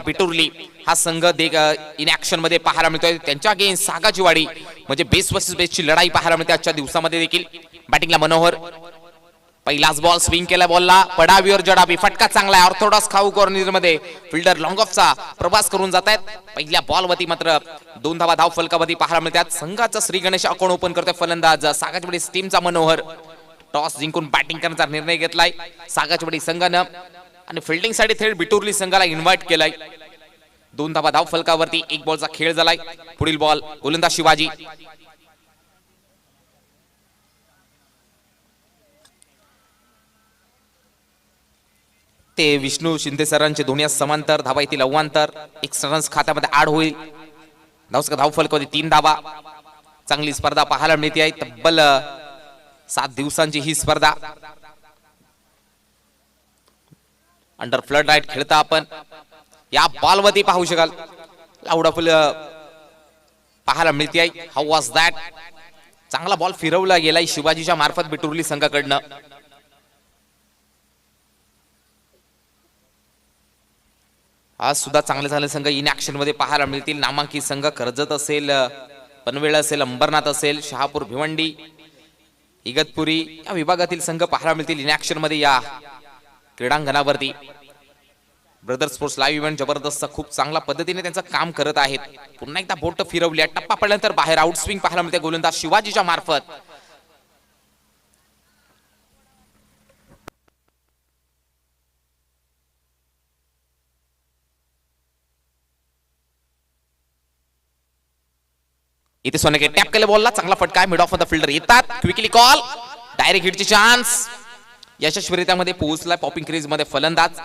पिटुर्ली हा संघ in action मध्ये पाहायला मिळतोय. त्यांच्या अगेन्स्ट सागाचीवाडी म्हणजे बेस वर्सेस बेसची लढाई पाहायला मिळते आजच्या दिवसामध्ये देखील. बॅटिंगला मनोहर, पहिलाच बॉल स्विंग केला, बॉलला पडावीवर जडाबी, फटका चांगला आहे. ऑर्थोडॉक्स खाऊ कॉर्नर मध्ये फिल्डर लॉंग ऑफचा प्रवास करून जात आहेत. पहिल्या बॉलवरती मात्र 2 धावा धाव फलकावरती पाहायला मिळतात. संघाचा श्री गणेश अकाउंट ओपन करतोय फलंदाज सागाचीवाडी टीमचा मनोहर. टॉस जिंकून बॅटिंग करण्याचा निर्णय घेतलाय सागाचीवाडी संघानं आणि फिल्डिंग साठी थेट बिटुर्ली संघाला इन्व्हाइट केलाय. 2 धावा धाव फलकावरती 1 बॉलचा खेळ झालाय. पुढील बॉल गोलंदाज शिवाजी. ते विष्णू शिंदे सरांचे दोन्ही समांतर धावा येतील अवांतर. एक्स्ट्रा रन्स खात्यामध्ये ऍड होईल. धाव फलकावरती 3 धावा. चांगली स्पर्धा पाहायला मिळते आहे. तब्बल 7 दिवसांची ही स्पर्धा. अंडर फ्लड राईट खेळता आपण. या बॉलवरती पाहू शकाल लावडाफुल पाहायला मिळते आहे. How was that. चांगला बॉल फिरवला गेलाय शिवाजीच्या मार्फत बिटुर्ली संघाकडनं. आज सुद्धा चांगले झाले संघ इन ऍक्शन मध्ये पाहायला मिळतील. नामांकित संघ कर्जत असेल, पनवेल असेल, अंबरनाथ असेल, शहापूर, भिवंडी, इगतपुरी या विभागातील संघ पाहायला मिळतील इन ऍक्शन मध्ये या क्रीडांगणावरती. ब्रदर स्पोर्ट्स लाईव्ह इव्हेंट जबरदस्त खूप चांगल्या पद्धतीने त्यांचं काम करत आहेत. पुन्हा एकदा बोट फिरवली, टप्पा पडल्यानंतर बाहेर आउट स्विंग पाहायला मिळते गोलंदाज शिवाजीच्या मार्फत. इथे सोनके टॅप केले बॉलला, चांगला फटका, मिड ऑफ द फिल्डर येतात, क्विकली कॉल, डायरेक्ट हिटची चान्स. यशस्वीरित्यामध्ये पोहोचला पॉपिंग क्रीज मध्ये फलंदाज.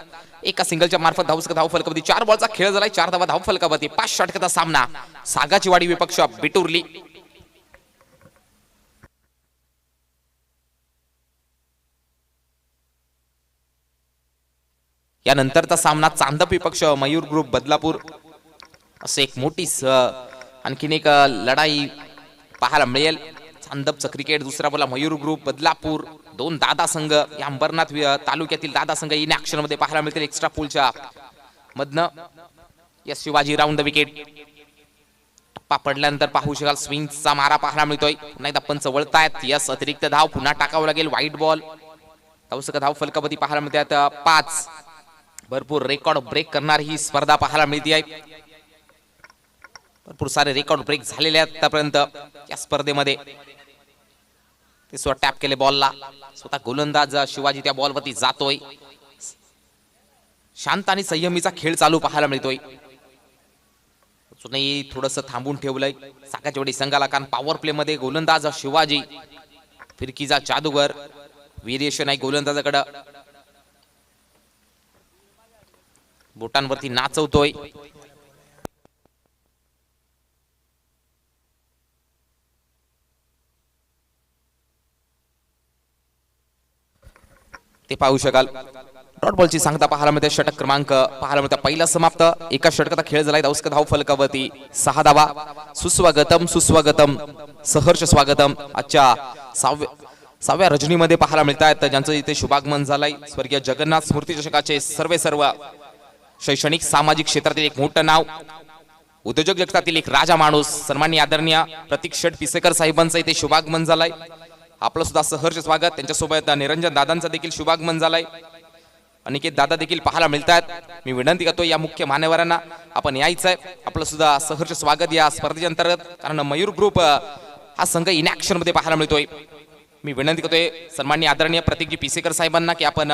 एका सिंगलच्या मार्फत धाव फलकावरती 4 बॉलचा खेळ झालाय. 4 धावा धाव फलकावरती. 5 षटकाचा सामना. सागाचीवाडी विपक्ष बिटुर्ली. यानंतरचा सामना चांदप विपक्ष मयूर ग्रुप बदलापूर. असे एक मोठी आणखीन एक लढाई पाहायला मिळेल. चांदपचं क्रिकेट, दुसरा बोला मयूर ग्रुप बदलापूर. 2 दादा संघ या अंबरनाथ तालुक्यातील दादा संघ इन ऍक्शन मध्ये पाहायला मिळतील एक्स्ट्रा पूलच्या मधनं. Yes Shivaji round the wicket. टप्पा पडल्यानंतर पाहू शकाल स्विंगचा मारा पाहायला मिळतोय. पुन्हा एकदा पंच वळतायत. यस अतिरिक्त धाव पुन्हा टाकावं लागेल. वाईट बॉल. धाव फलकावरती पाहायला मिळतात 5. भरपूर रेकॉर्ड ब्रेक करणार ही स्पर्धा पाहायला मिळते आहे. भरपूर सारे रेकॉर्ड ब्रेक झालेले आहेत आतापर्यंत या स्पर्धेमध्ये. ते स्वतः टॅप केले बॉलला. स्वतः गोलंदाज शिवाजी त्या बॉलवरती जातोय. शांत आणि संयमीचा खेळ चालू पाहायला मिळतोय. थोडस थांबून ठेवलंय सागाचीवाडी संघाला, कारण पॉवर प्ले मध्ये गोलंदाज शिवाजी फिरकीचा जादूगर. व्हेरिएशन आहे गोलंदाजाकडे. बोटांवरती नाचवतोय. ते पाहू शकाल डॉट बॉलची सांगता पाहायला मिळते. षटक क्रमांक पाहायला मिळते. पहिला समाप्त. एका षटकाचा खेळ झालाय. धाव फलकावरती 6 धावा. सुस्वागतम सुस्वागतम सहर्ष स्वागतम. आजच्या 6व्या रजनीमध्ये पाहायला मिळतात ज्यांचं इथे शुभागमन झालंय. स्वर्गीय जगन्नाथ स्मृती चषकाचे सर्व शैक्षणिक सामाजिक क्षेत्रातील एक मोठं नाव, उद्योजक जगतातील एक राजा माणूस, सन्माननीय आदरणीय प्रतीक शेठ पिसेकर साहेबांचं इथे शुभागमन झालंय. आपलं सुद्धा सहर्ष स्वागत. त्यांच्यासोबत निरंजन दादांचं देखील शुभागमन झालंय. अनिकेत दादा देखील पाहायला मिळतात. मी विनंती करतो या मुख्य मान्यवरांना आपण यायचंय. आपलं सुद्धा सहर्ष स्वागत या स्पर्धेच्या अंतर्गत, कारण मयूर ग्रुप हा संघ इन ऍक्शन मध्ये पाहायला मिळतोय. मी विनंती करतोय सन्माननीय आदरणीय प्रतीकजी पिसेकर साहेबांना की आपण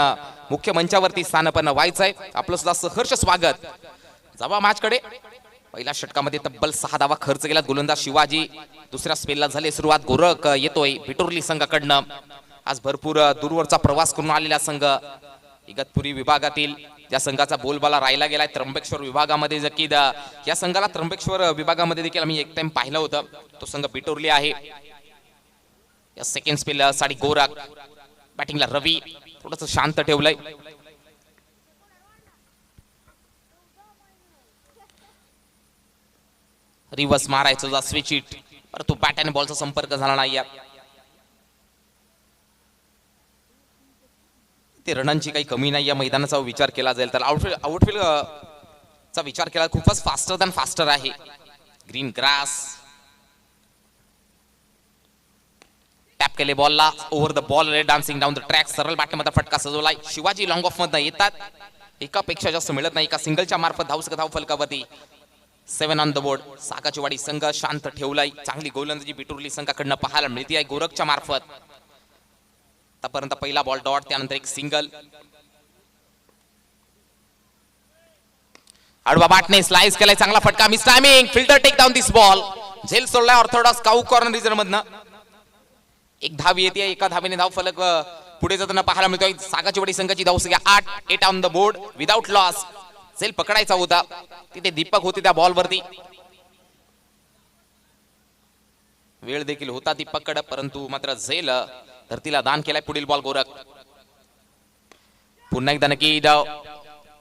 मुख्य मंचावरती स्थानापन्न व्हायचंय. आपलं सुद्धा सहर्ष स्वागत. जावा मॅचकडे. पहिल्या षटकामध्ये तब्बल 6 धावा खर्च केला गोलंदाज शिवाजी. दुसऱ्या स्पेलला झाली सुरुवात. गोरख येतोय बिटुर्ली संघाकडनं. आज भरपूर दूरवरचा प्रवास करून आलेला संघ इगतपुरी विभागातील. या संघाचा बोलबाला राहिला गेलाय त्र्यंबकेश्वर विभागामध्ये. जकीद या संघाला त्र्यंबकेश्वर विभागामध्ये देखील आम्ही एक टाइम पाहिलं होतं. तो संघ बिटुर्ली आहे. या सेकंड स्पेल साठी गोरख. बॅटिंगला रवी थोडस शांत ठेवलंय. रिव्हर्स मारायचं स्विच हिट, परंतु बॅट आणि बॉलचा संपर्क झाला नाही. ते रनांची काही कमी नाही या मैदानाचा विचार केला जाईल तर आउटफील्ड चा विचार केला खूपच फास्टर दॅन फास्टर आहे. ग्रीन ग्रास टॅप केले बॉलला over the ball dancing down the track. सरळ बॅटमध्ये फटका सजवलाय. शिवाजी लॉंग ऑफ मध्ये येतात. एकापेक्षा जास्त मिळत नाही. एका सिंगलच्या मार्फत धाव फलकावरती 7 ऑन द बोर्ड. सागाची वाडी संघ शांत ठेवलाय. चांगली गोलंदाजी बिटुर्ली संघाकडनं पाहायला मिळते आहे गोरखच्या मार्फत. आतापर्यंत पहिला बॉल डॉट त्यानंतर एक सिंगल. आडवा बॅटने स्लाइस केलाय. चांगला फटका miss timing. Fielder take down this ball. झेल सोडलाय ऑर्थोडॉक्स काऊ कॉर्नर रिजन मधनं. एक धाव येते. एका धावेने धाव फलक पुढे जाताना पाहायला मिळतोय. सागाची वाडी संघाची धाव संख्या 8 on the board without loss. झेल पकडायचा होता तिथे दीपक होते त्या बॉल वरती. वेळ देखील होता दीपककडे परंतु मात्र झेल धरतीला दान केलाय. पुढील बॉल गोरख. पुन्हा एकदा नक्की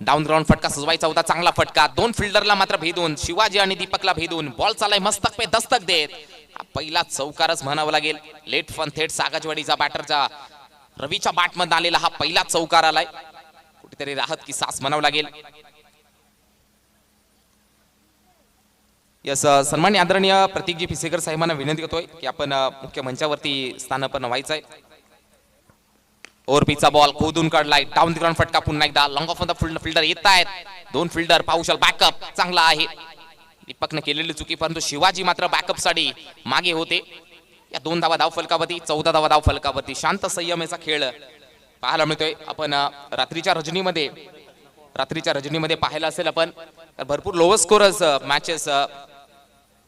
डाऊन ग्राउंड फटका सजवायचा होता. चांगला फटका. 2 फिल्डरला मात्र भेदून शिवाजी आणि दीपकला भेदून बॉल चालाय मस्तक पे दस्तक देत. पहिला चौकारच म्हणावं लागेल. लेट फन थेट सागाचवाडीचा बॅटरचा रवीच्या बॅट मध्ये आलेला हा पहिला चौकार आलाय. कुठेतरी राहत की सास म्हणावं लागेल. यस सन्मान्य आदरणीय प्रतीकजी पिसेकर साहेबांना विनंती करतोय की आपण मुख्य मंचावरती स्थानापन्न व्हायचंय. ओव्हरपीचा बॉल खोदून काढलाय. डाऊन द ग्राउंड फटका पुन्हा एकदा. लॉंग ऑफ द फिल्डर येत आहेत. 2 फिल्डर पाहुशाल. बॅकअप चांगला आहे. दीपकने केलेली चुकी परंतु शिवाजी मात्र बॅकअप साठी मागे होते. या 2 धावा धाव फलकावरती 14 धावा धाव फलकावरती. शांत संयमेचा खेळ पाहायला मिळतोय. आपण रात्रीच्या रजनीमध्ये पाहायला असेल आपण भरपूर लोअर स्कोरर्स मॅचेस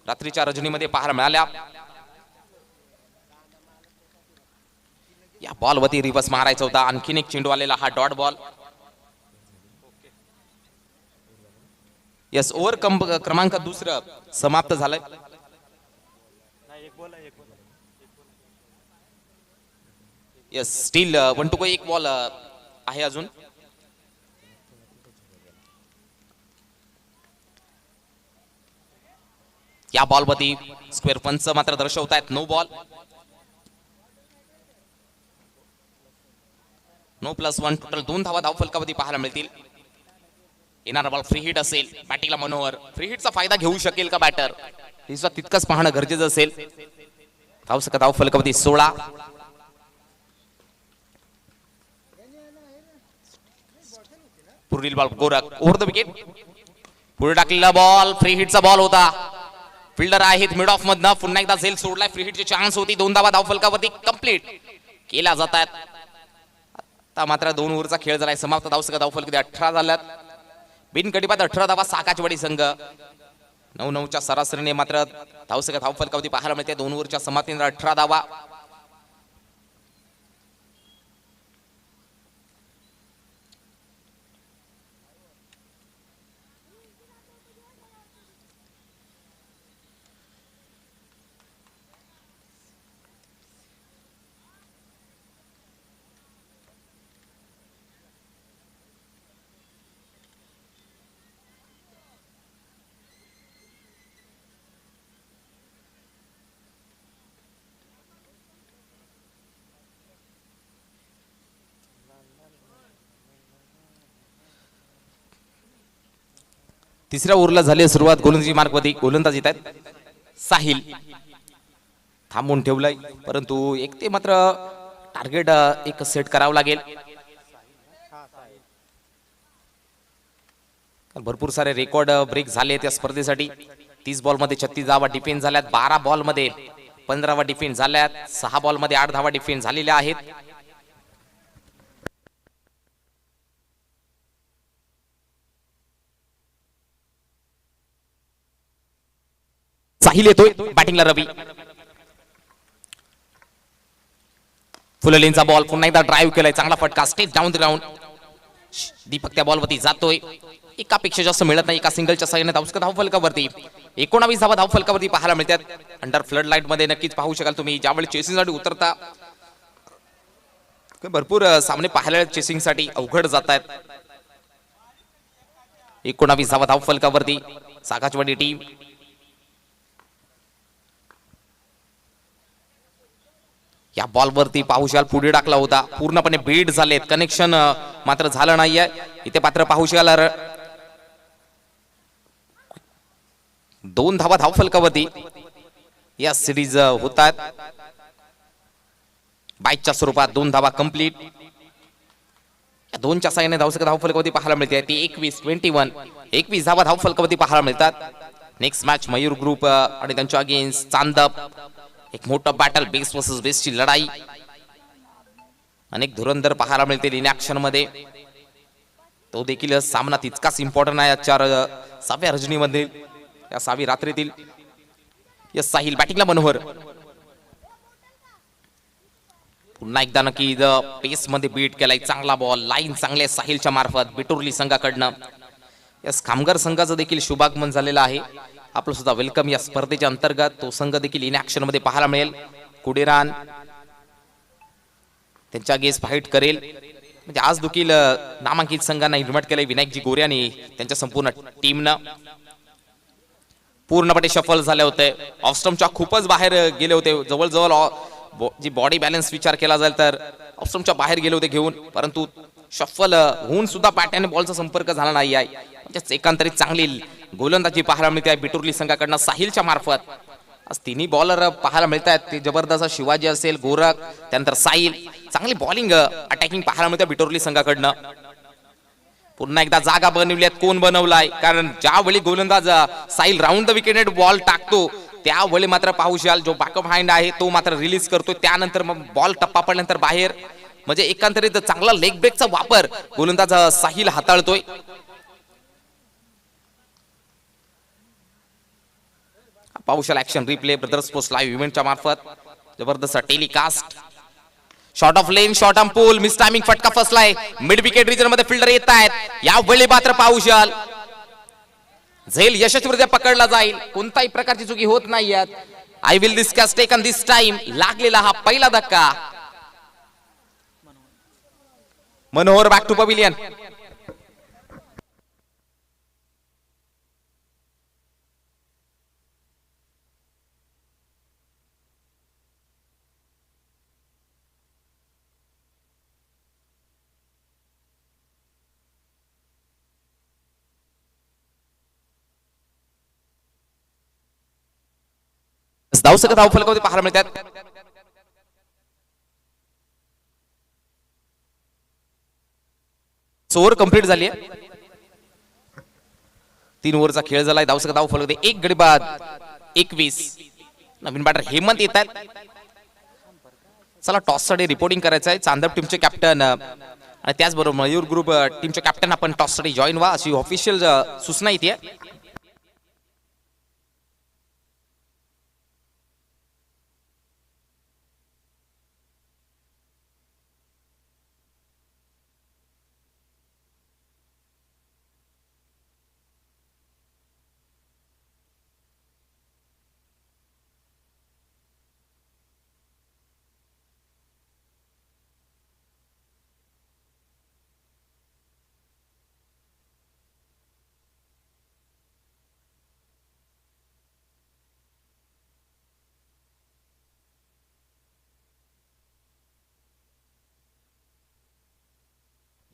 रात्रीच्या रजनीमध्ये पाहायला मिळाल्या. या बॉल वरती रिव्हर्स मारायचा होता. आणखीन एक चेंडू आलेला हा डॉट बॉल. यस ओव्हर क्रमांक 2 समाप्त झालाय. यस स्टील 1 to 1 बॉल आहे अजून. या बॉल वरती स्क्वेअर पंच मात्र दर्शवतायत. No ball. नो +1 टोटल 2 धावा धाव फलकावरती पाहायला मिळतील. येणारा बॉल फ्री हिट असेल. बॅटिंगला मनोहर. फ्री हिटचा फायदा घेऊ शकेल का बॅटर हे सुद्धा तितकंच पाहणं गरजेचं असेल. धाव फलकावरती 16. पुढील ball Gorakh over the wicket. पुढे टाकलेला बॉल फ्री हिटचा बॉल होता. फिल्डर आहेत मिड ऑफ मधनं. पुन्हा एकदा झेल सोडलाय. फ्री हिटची चान्स होती. 2 धावा धाव फलकावरती कंप्लीट केल्या जात आहेत. आता मात्र 2 ओव्हरचा खेळ झालाय समाप्त. धाव फलक 18 झाल्यात. बिनगडीबाद 18 धावा सागाचवाडी संघ. 9-9च्या सरासरीने मात्र धाव फलकावरती पाहायला मिळते. 2 ओव्हरच्या समाप्तीनंतर 18 धावा. तिसऱ्या ओव्हरला झाली सुरुवात. गोलंदाजी मार्कवरती गोलंदाज येत आहेत. साहिल थांबून ठेवलाय परंतु एक ते मात्र टार्गेट एक सेट करावं लागेल. भरपूर सारे रेकॉर्ड ब्रेक झाले त्या स्पर्धेसाठी. 30 बॉल मध्ये 36 धावा डिफेन्स झाल्यात. 12 बॉल मध्ये 15 डिफेन्स झाल्यात. 6 बॉल मध्ये 8 धावा डिफेन्स झालेल्या आहेत. साहिल येतोय बॅटिंगला. रवी फुललेनचा बॉल पुन्हा एकदा ड्राईव्ह केलाय. चांगला फटका step down the ground. Deepak त्या बॉल वरती जातोय. एकापेक्षा जास्त मिळत नाही. एका सिंगलच्या साह्याने धाव फलकावरती 19 धावा धाव फलकावरती पाहायला मिळतात. अंडर फ्लड लाईट मध्ये नक्कीच पाहू शकाल तुम्ही. ज्यावेळी चेसिंग साठी उतरता भरपूर सामने पाहायला चेसिंग साठी अवघड जात आहेत. 19 धावा धाव फलकावरती सागाचवाडी टीम. या बॉल वरती पाहू शकाल पुढे टाकला होता. पूर्णपणे बीट झालेत. कनेक्शन मात्र झालं नाहीये. इथे पात्र पाहू शकाल 2 धावा धावफलकावरती या सिरीज होतात बाईकच्या स्वरूपात 2 धावा कंप्लीट. या 2च्या साहाय्याने धावसंख्या धावफलकावरती पाहायला मिळते ती 21 धावा धावफलकावरती पाहायला मिळतात. नेक्स्ट मॅच मयूर ग्रुप आणि त्यांच्या अगेन्स्ट चांदप. एक मोठं बॅटल बेस वर्सेस बेसची लढाई. अनेक धुरंधर पाहायला मिळतील इन ऍक्शन मध्ये. तो देखील सामना तितकाच इम्पॉर्टंट आहे आजच्या 6व्या रजनीमध्ये या 6वी रात्रीतील. यस साहिल बॅटिंगला मनोहर. पुन्हा एकदा नक्की पेस मध्ये बीट केलाय. चांगला बॉल लाईन चांगले साहिलच्या मार्फत बिटुर्ली संघाकडनं. यस कामगार संघाचं देखील शुभागमन झालेलं आहे. आपलं सुद्धा वेलकम या स्पर्धेच्या अंतर्गत. तो संघ देखील इन ऍक्शन मध्ये पाहायला मिळेल. कुडेरान त्यांच्या अगेन्स्ट फाईट करेल. म्हणजे आज देखील नामांकित संघांना इन्व्हाइट केलंय विनायकजी गोरे आणि त्यांच्या संपूर्ण टीमनं. पूर्णपणे शफल झाले होते. ऑफस्टम्पच्या खूपच बाहेर गेले होते. जवळजवळ जी बॉडी बॅलन्स विचार केला जाईल तर ऑफस्टम्पच्या बाहेर गेले होते घेऊन. परंतु शफल होऊन सुद्धा बॅट आणि बॉलचा संपर्क झाला नाही आहे. म्हणजेच एकांतरित चांगली गोलंदाजी पाहायला मिळते आहे बिटुर्ली संघाकडनं साहिलच्या मार्फत. आज तिन्ही बॉलर पाहायला मिळत आहेत. ते जबरदस्त शिवाजी असेल गोरख त्यानंतर साहिल. चांगली बॉलिंग अटॅकिंग पाहायला मिळते बिटुर्ली संघाकडनं. पुन्हा एकदा जागा बनवली आहेत. कोण बनवलाय कारण ज्यावेळी गोलंदाज Sahil round the wicket ball टाकतो त्यावेळी मात्र पाहू शकाल जो बॅकअप हँड आहे तो मात्र रिलीज करतोय. त्यानंतर मग बॉल टप्पा पडल्यानंतर बाहेर. म्हणजे एकंदरीत चांगला लेग ब्रेकचा वापर गोलंदाज साहिल हाताळतोय. पाहू शकाल action replay brother sports live इव्हेंटच्या मार्फत जबरदस्त telecast. Short of length short on pull miss timing फटका फसलाय. मिड विकेट रिजन मध्ये फिल्डर येत आहेत. यावेळी मात्र पाहू शकाल झेल यशस्वीरित्या पकडला जाईल. कोणताही प्रकारची चुकी होत नाहीये. I will discuss taken this time. लागलेला हा पहिला धक्का. Manohar back to pavilion. धावसंख्या धावफलकावरती पाहायला मिळतात. ओव्हर कंप्लीट झाली आहे. 3 ओव्हरचा खेळ झालाय. धावसंख्या धावफलकावरती 1 गडी बाद 21. नवीन बॅटर हेमंत येत आहेत. चला टॉस साठी रिपोर्टिंग करायचं आहे. चांदप टीमचे कॅप्टन आणि त्याचबरोबर मयूर ग्रुप टीमचे कॅप्टन आपण टॉस साठी जॉईन व्हा अशी ऑफिशियल सूचना येते.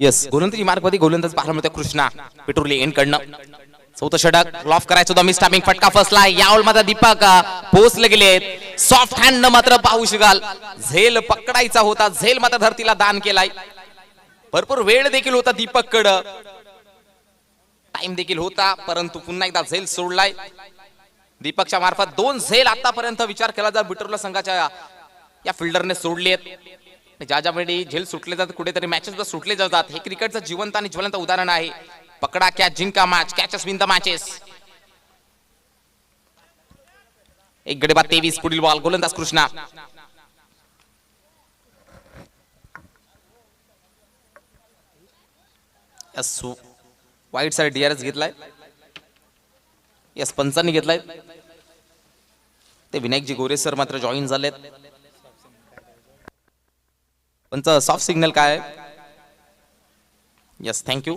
यस गोलंदाजी मार्गमध्ये गोलंदाज पाहायला मिळतो कृष्णा पिटुर्ली एंड कडनं. 4थं षटक लॉफ करायचं होतं. मिस टायमिंग फटका फसला. यावर मात्र दीपक पोहोचले गेलेत. सॉफ्ट हँड न मात्र पाहू शकाल झेल पकडायचा होता. झेल मात्र धरतीला दान केलाय. भरपूर वेळ देखील होता दीपक कडं. टाइम देखील होता परंतु पुन्हा एकदा झेल सोडलाय. दीपकच्या मार्फत 2 झेल आतापर्यंत विचार केला जर बिटुर्ली संघाच्या या फिल्डरने सोडलेत. ज्या ज्या वेळी झेल सुटले जातात कुठेतरी मॅचेस सुटले जातात. हे क्रिकेटचं जिवंत आणि ज्वलंत उदाहरण आहे. पकडा कॅच जिंका match. Catches win the matches. 1 गडी बाद 23. पुढील बॉल गोलंदाज Krishna. Yes wide side DRS घेतलाय. यस पंचांनी घेतलाय. ते विनायकजी गोरे सर मात्र जॉईन झालेत. पंच सॉफ्ट सिग्नल काय आहे? Yes thank you.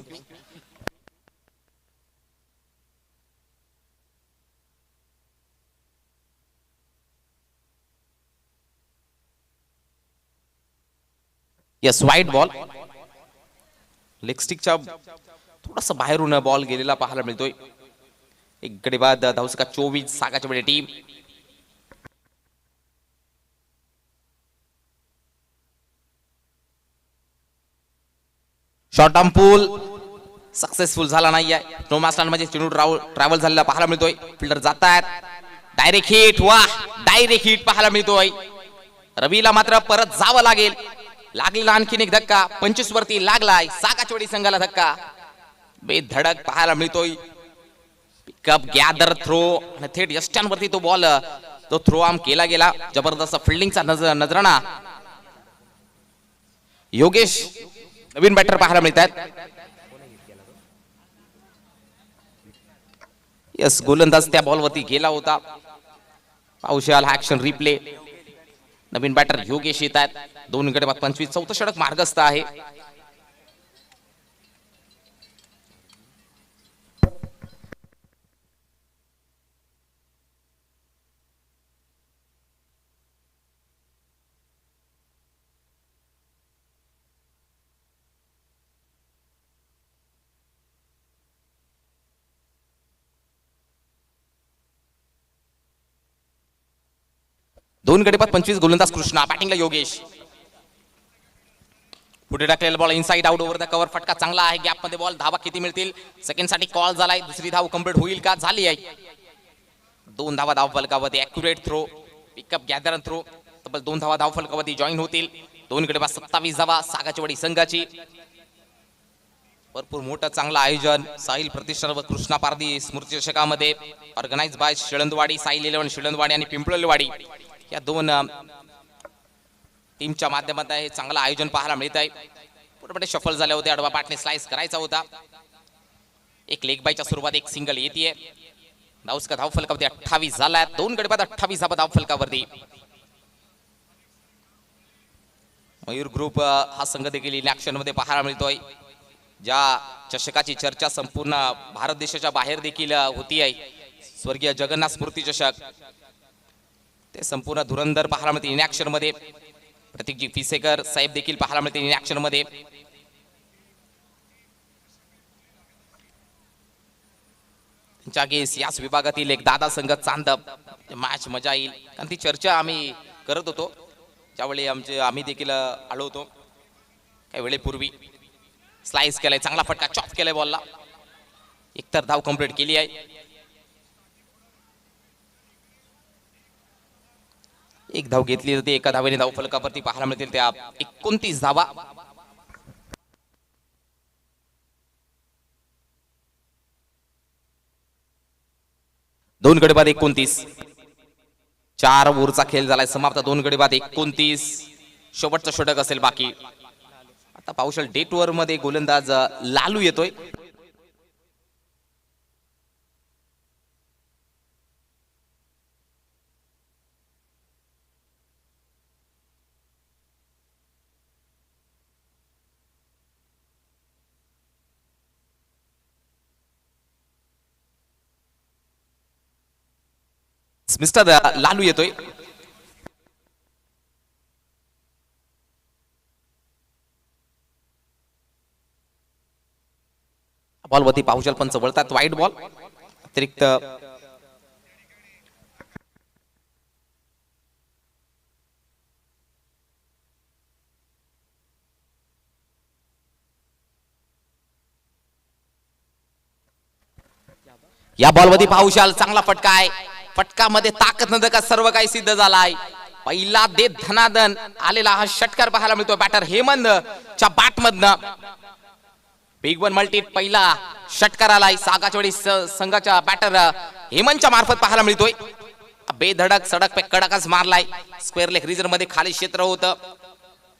यस वाईट बॉल. लेग स्टिकच्या थोडासा बाहेरून बॉल गेलेला पाहायला मिळतोय. एक गडी बाद धावसका 24 सागाच्या वेळी टीम शॉर्ट आर्म पूल सक्सेसफुल झाला नाहीये. नो मास्टर मध्ये चेंडू ट्रॅव्हल झालेला पाहायला मिळतोय. फिल्डर जातात. Direct hit. वाह, डायरेक्ट हिट पाहायला मिळतोय. रवीला मात्र परत जावं लागेल. लागलेला आणखीन एक धक्का 25 वरती लागलाय. सागाचोडी संघाला धक्का बेधडक पाहायला मिळतोय. पिकअप गॅदर थ्रो आणि थेट यष्ट्यांवरती तो बॉल तो थ्रो आर्म केला गेला. जबरदस्त फिल्डिंगचा नजराणा. योगेश नवीन बॅटर पाहायला मिळतात. यस, गोलंदाज त्या बॉलवरती गेला होता. पाहुशाल ऍक्शन रिप्ले. नवीन बॅटर योगेश येतात. 2 गडी बाद 25. चौथं षटक मार्गस्थ आहे. दोन गडी बाद 25. गोलंदाज कृष्णा. बॅटिंगला योगेश. पुढे टाकलेला ball inside out over the cover. फटका चांगला आहे. गॅप मध्ये बॉल. धावा किती मिळतील? सेकंड साठी कॉल झालाय. दुसरी धाव कंप्लीट होईल का? झाली आहे. 2 धावा धाव फलकावरती. Accurate throw. Pick up gather throw. तब्बल 2 धावा धाव फलकावरती जॉईन होतील. 2 गडी बाद 27 धावा सागाचीवाडी संघाची. भरपूर मोठं चांगलं आयोजन साहिल प्रतिष्ठान व कृष्णा पारधी स्मृती चषकामध्ये ऑर्गनाइज बाय शिळंदवाडी, साहिल 11 शिळंदवाडी आणि पिंपळवाडी या 2 टीमच्या माध्यमातून हे चांगलं आयोजन पाहायला मिळत आहे. पुढे शफल झाले होते. आडवा पाटने स्लाइस करायचा होता. एक लेग बायच्या सुरुवात एक सिंगल येते. धावसका धाव फलकावरती 28 झालाय. 2 गडी बाद 28 धाव फलकावरती. मयूर ग्रुप हा संघ देखील इन ऍक्शन मध्ये पाहायला मिळतोय. ज्या चषकाची चर्चा संपूर्ण भारत देशाच्या बाहेर देखील होती आहे, स्वर्गीय जगन्नाथ स्मृती चषक, ते संपूर्ण धुरंधर पाहायला मिळते इन ऍक्शन मध्ये. प्रतीकजी फिसेकर साहेब देखील पाहायला मिळते इन ऍक्शन मध्ये. त्यांच्या गेस याच विभागातील एक दादा संघ चांदप मॅच मजा येईल, कारण ती चर्चा आम्ही करत होतो ज्यावेळी आम्ही देखील आलो होतो काही वेळेपूर्वी. स्लाइस केलाय, चांगला फटका चॉप केलाय बॉलला. एकतर धाव कंप्लीट केली आहे. एक धाव घेतली जाते. एका धावेने धाव फलकावरती पाहायला मिळतील त्या 29 धावा. दोन गडी बाद 29. 4 ओव्हरचा खेळ झालाय समाप्त. 2 गडी बाद 29. शेवटचा षटक असेल बाकी. आता पावसाळ डेट ओव्हर मध्ये गोलंदाज लालू येतोय. मिस्टर लालू येतोय. बॉल वरती पाहुशल पंच वळतात. वाईट बॉल. अतिरिक्त या बॉल वरती पाहुशाल चांगला फटका आहे. फटकामध्ये ताकद न का सर्व काही सिद्ध झालाय. पहिला दे धनादन आलेला हा षटकार पाहायला मिळतो बॅटर हेमंत च्या बॅट मधनं. बिग वन मल्टी पहिला षटकार आलाय सागाचवाडी संघाच्या बॅटर हेमंतच्या मार्फत पाहायला मिळतोय. बेधडक सडक पे कडकच मारलाय. स्क्वेअर लेग रिजन मध्ये खाली क्षेत्र होतं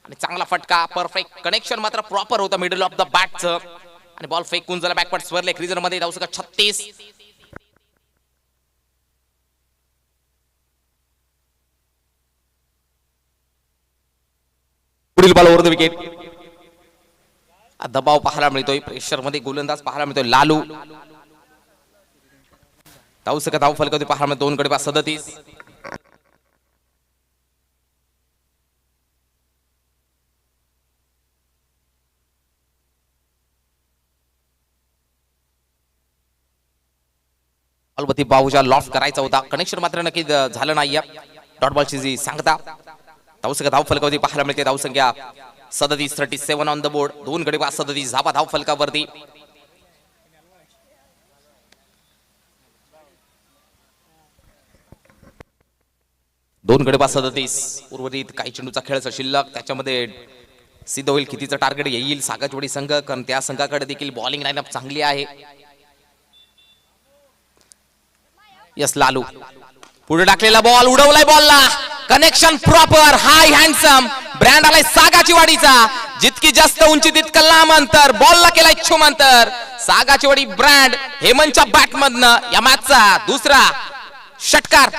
आणि चांगला फटका. परफेक्ट कनेक्शन मात्र प्रॉपर होतं मिडल ऑफ द बॅटचं आणि बॉल फेकून झाला बॅकवर्ड स्क्वेअर लेग रिजन मध्ये. धावसंख्या 36. पुढील बॉल ओव्हर द विकेट. दबाव पाहायला मिळतोय. प्रेशर मध्ये गोलंदाज पाहायला मिळतोय लालू. धावसंख्या धाव फलकावरती पाहायला मिळतो 2 गडी बाद 37. बॉलवरती बाहुजा लॉफ्ट करायचा होता, कनेक्शन मात्र नक्की झालं नाही. डॉट बॉलची जी सांगता धावसंख्या धाव फलकावरती पाहायला मिळते. धावसंख्या 37 ऑन द बोर्ड. 2 गडी बाद 37 धावा धाव फलकावरती. दोन गडी बाद 37. उर्वरित काही चेंडूचा खेळचा शिल्लक, त्याच्यामध्ये सिद्ध होईल कितीचं टार्गेट येईल सागाचवाडी संघ, कारण त्या संघाकडे देखील बॉलिंग लाईनअप चांगली आहे. यस लालू पुढे टाकलेला बॉल, उडवलाय बॉलला, कनेक्शन प्रॉपर, हाय हँडसम ब्रँड आलाय सागाची वाडीचा. जितकी जास्त उंची तितकं लांब अंतर, बॉलला केलाय क्षुमांतर. सागाची वाडी ब्रँड हेमंतच्या बॅटमधनं या मॅचचा दुसरा षटकार.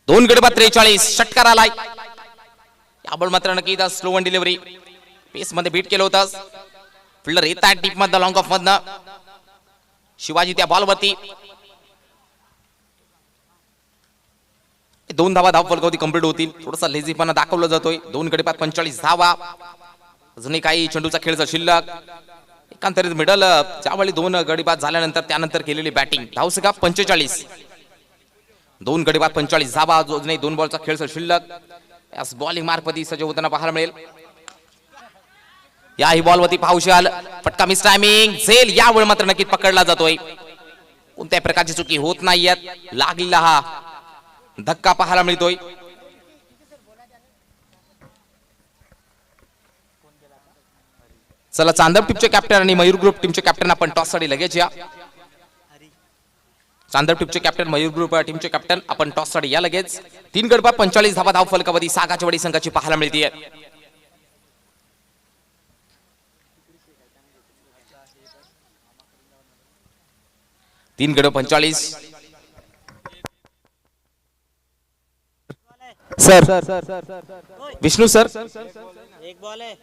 दोन गडी बाद 43 षटकार आलाय. या बॉल मात्र नक्की स्लो वन डिलिव्हरी पेस मध्ये बीट केलं होतं. फिल्डर येत आहे डीप मधनं, लॉंग ऑफ मधनं. शिवाजी त्या बॉलवरती 2 धावा धाव फलकावरती कंप्लीट होतील. थोडासा लेझीपणा दाखवला जातोय. 2 गडी बाद 45 धावा. अजूनही काही चेंडूचा खेळचा शिल्लक. एकांतरित मिडल ज्यावेळी 2 गडी बाद झाल्यानंतर त्यानंतर केलेली बॅटिंग. धावसंख्या 45. 2 गडी बाद 45 धावा. अजूनही 2 बॉलचा खेळचा शिल्लक. यास बॉलिंग मार्फती सज्ज होताना पाहायला मिळेल. याही बॉलवरती पाहुशाल फटका मिस टायमिंग झेल. यावेळी मात्र नक्की पकडला जातोय. कोणत्याही प्रकारची चुकी होत नाहीयेत. लागलेला हा धक्का पाहायला मिळतोय. चला चांदप टीमचे कॅप्टन आणि मयूर ग्रुप टीमचे कॅप्टन आपण टॉस साठी लगेच या. चांदप टीमचे कॅप्टन, मयूर ग्रुप टीमचे कॅप्टन आपण टॉस साठी या लगेच. 3 गडी बाद 45 धावा धाव फलकावरती सागाची वाडी संघाची पाहायला मिळते. 3 गडी 45. सर विष्णू सर एक बॉल है,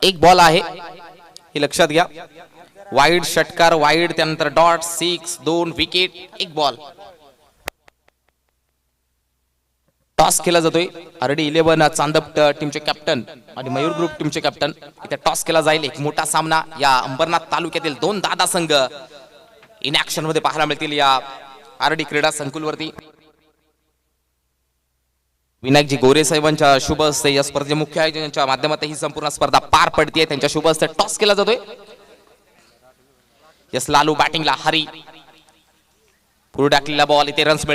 एक बॉल आहे हे लक्षात घ्या. वाईड षटकार, वाईड, त्यानंतर डॉट 6, 2 विकेट, एक बॉल. टॉस केला जातोय. आरडी 11 चांदप टीमचे कॅप्टन आणि मयूर ग्रुप टीमचे कॅप्टन. इथे टॉस केला जाईल. एक मोठा सामना या अंबरनाथ तालुक्यातील 2 दादा संघ इन ऍक्शन मध्ये पाहायला मिळतील या आरडी क्रीडा संकुलवरती. विनायकजी गोरे साहेबांच्या शुभ हस्ते या स्पर्धे मुख्य आयोजनाच्या माध्यमातून ही संपूर्ण स्पर्धा पार पडते. त्यांच्या शुभ हस्ते टॉस केला जातोय. यस लालू बॅटिंगला, हरी पुढे टाकलेला बॉल, इथे रन्स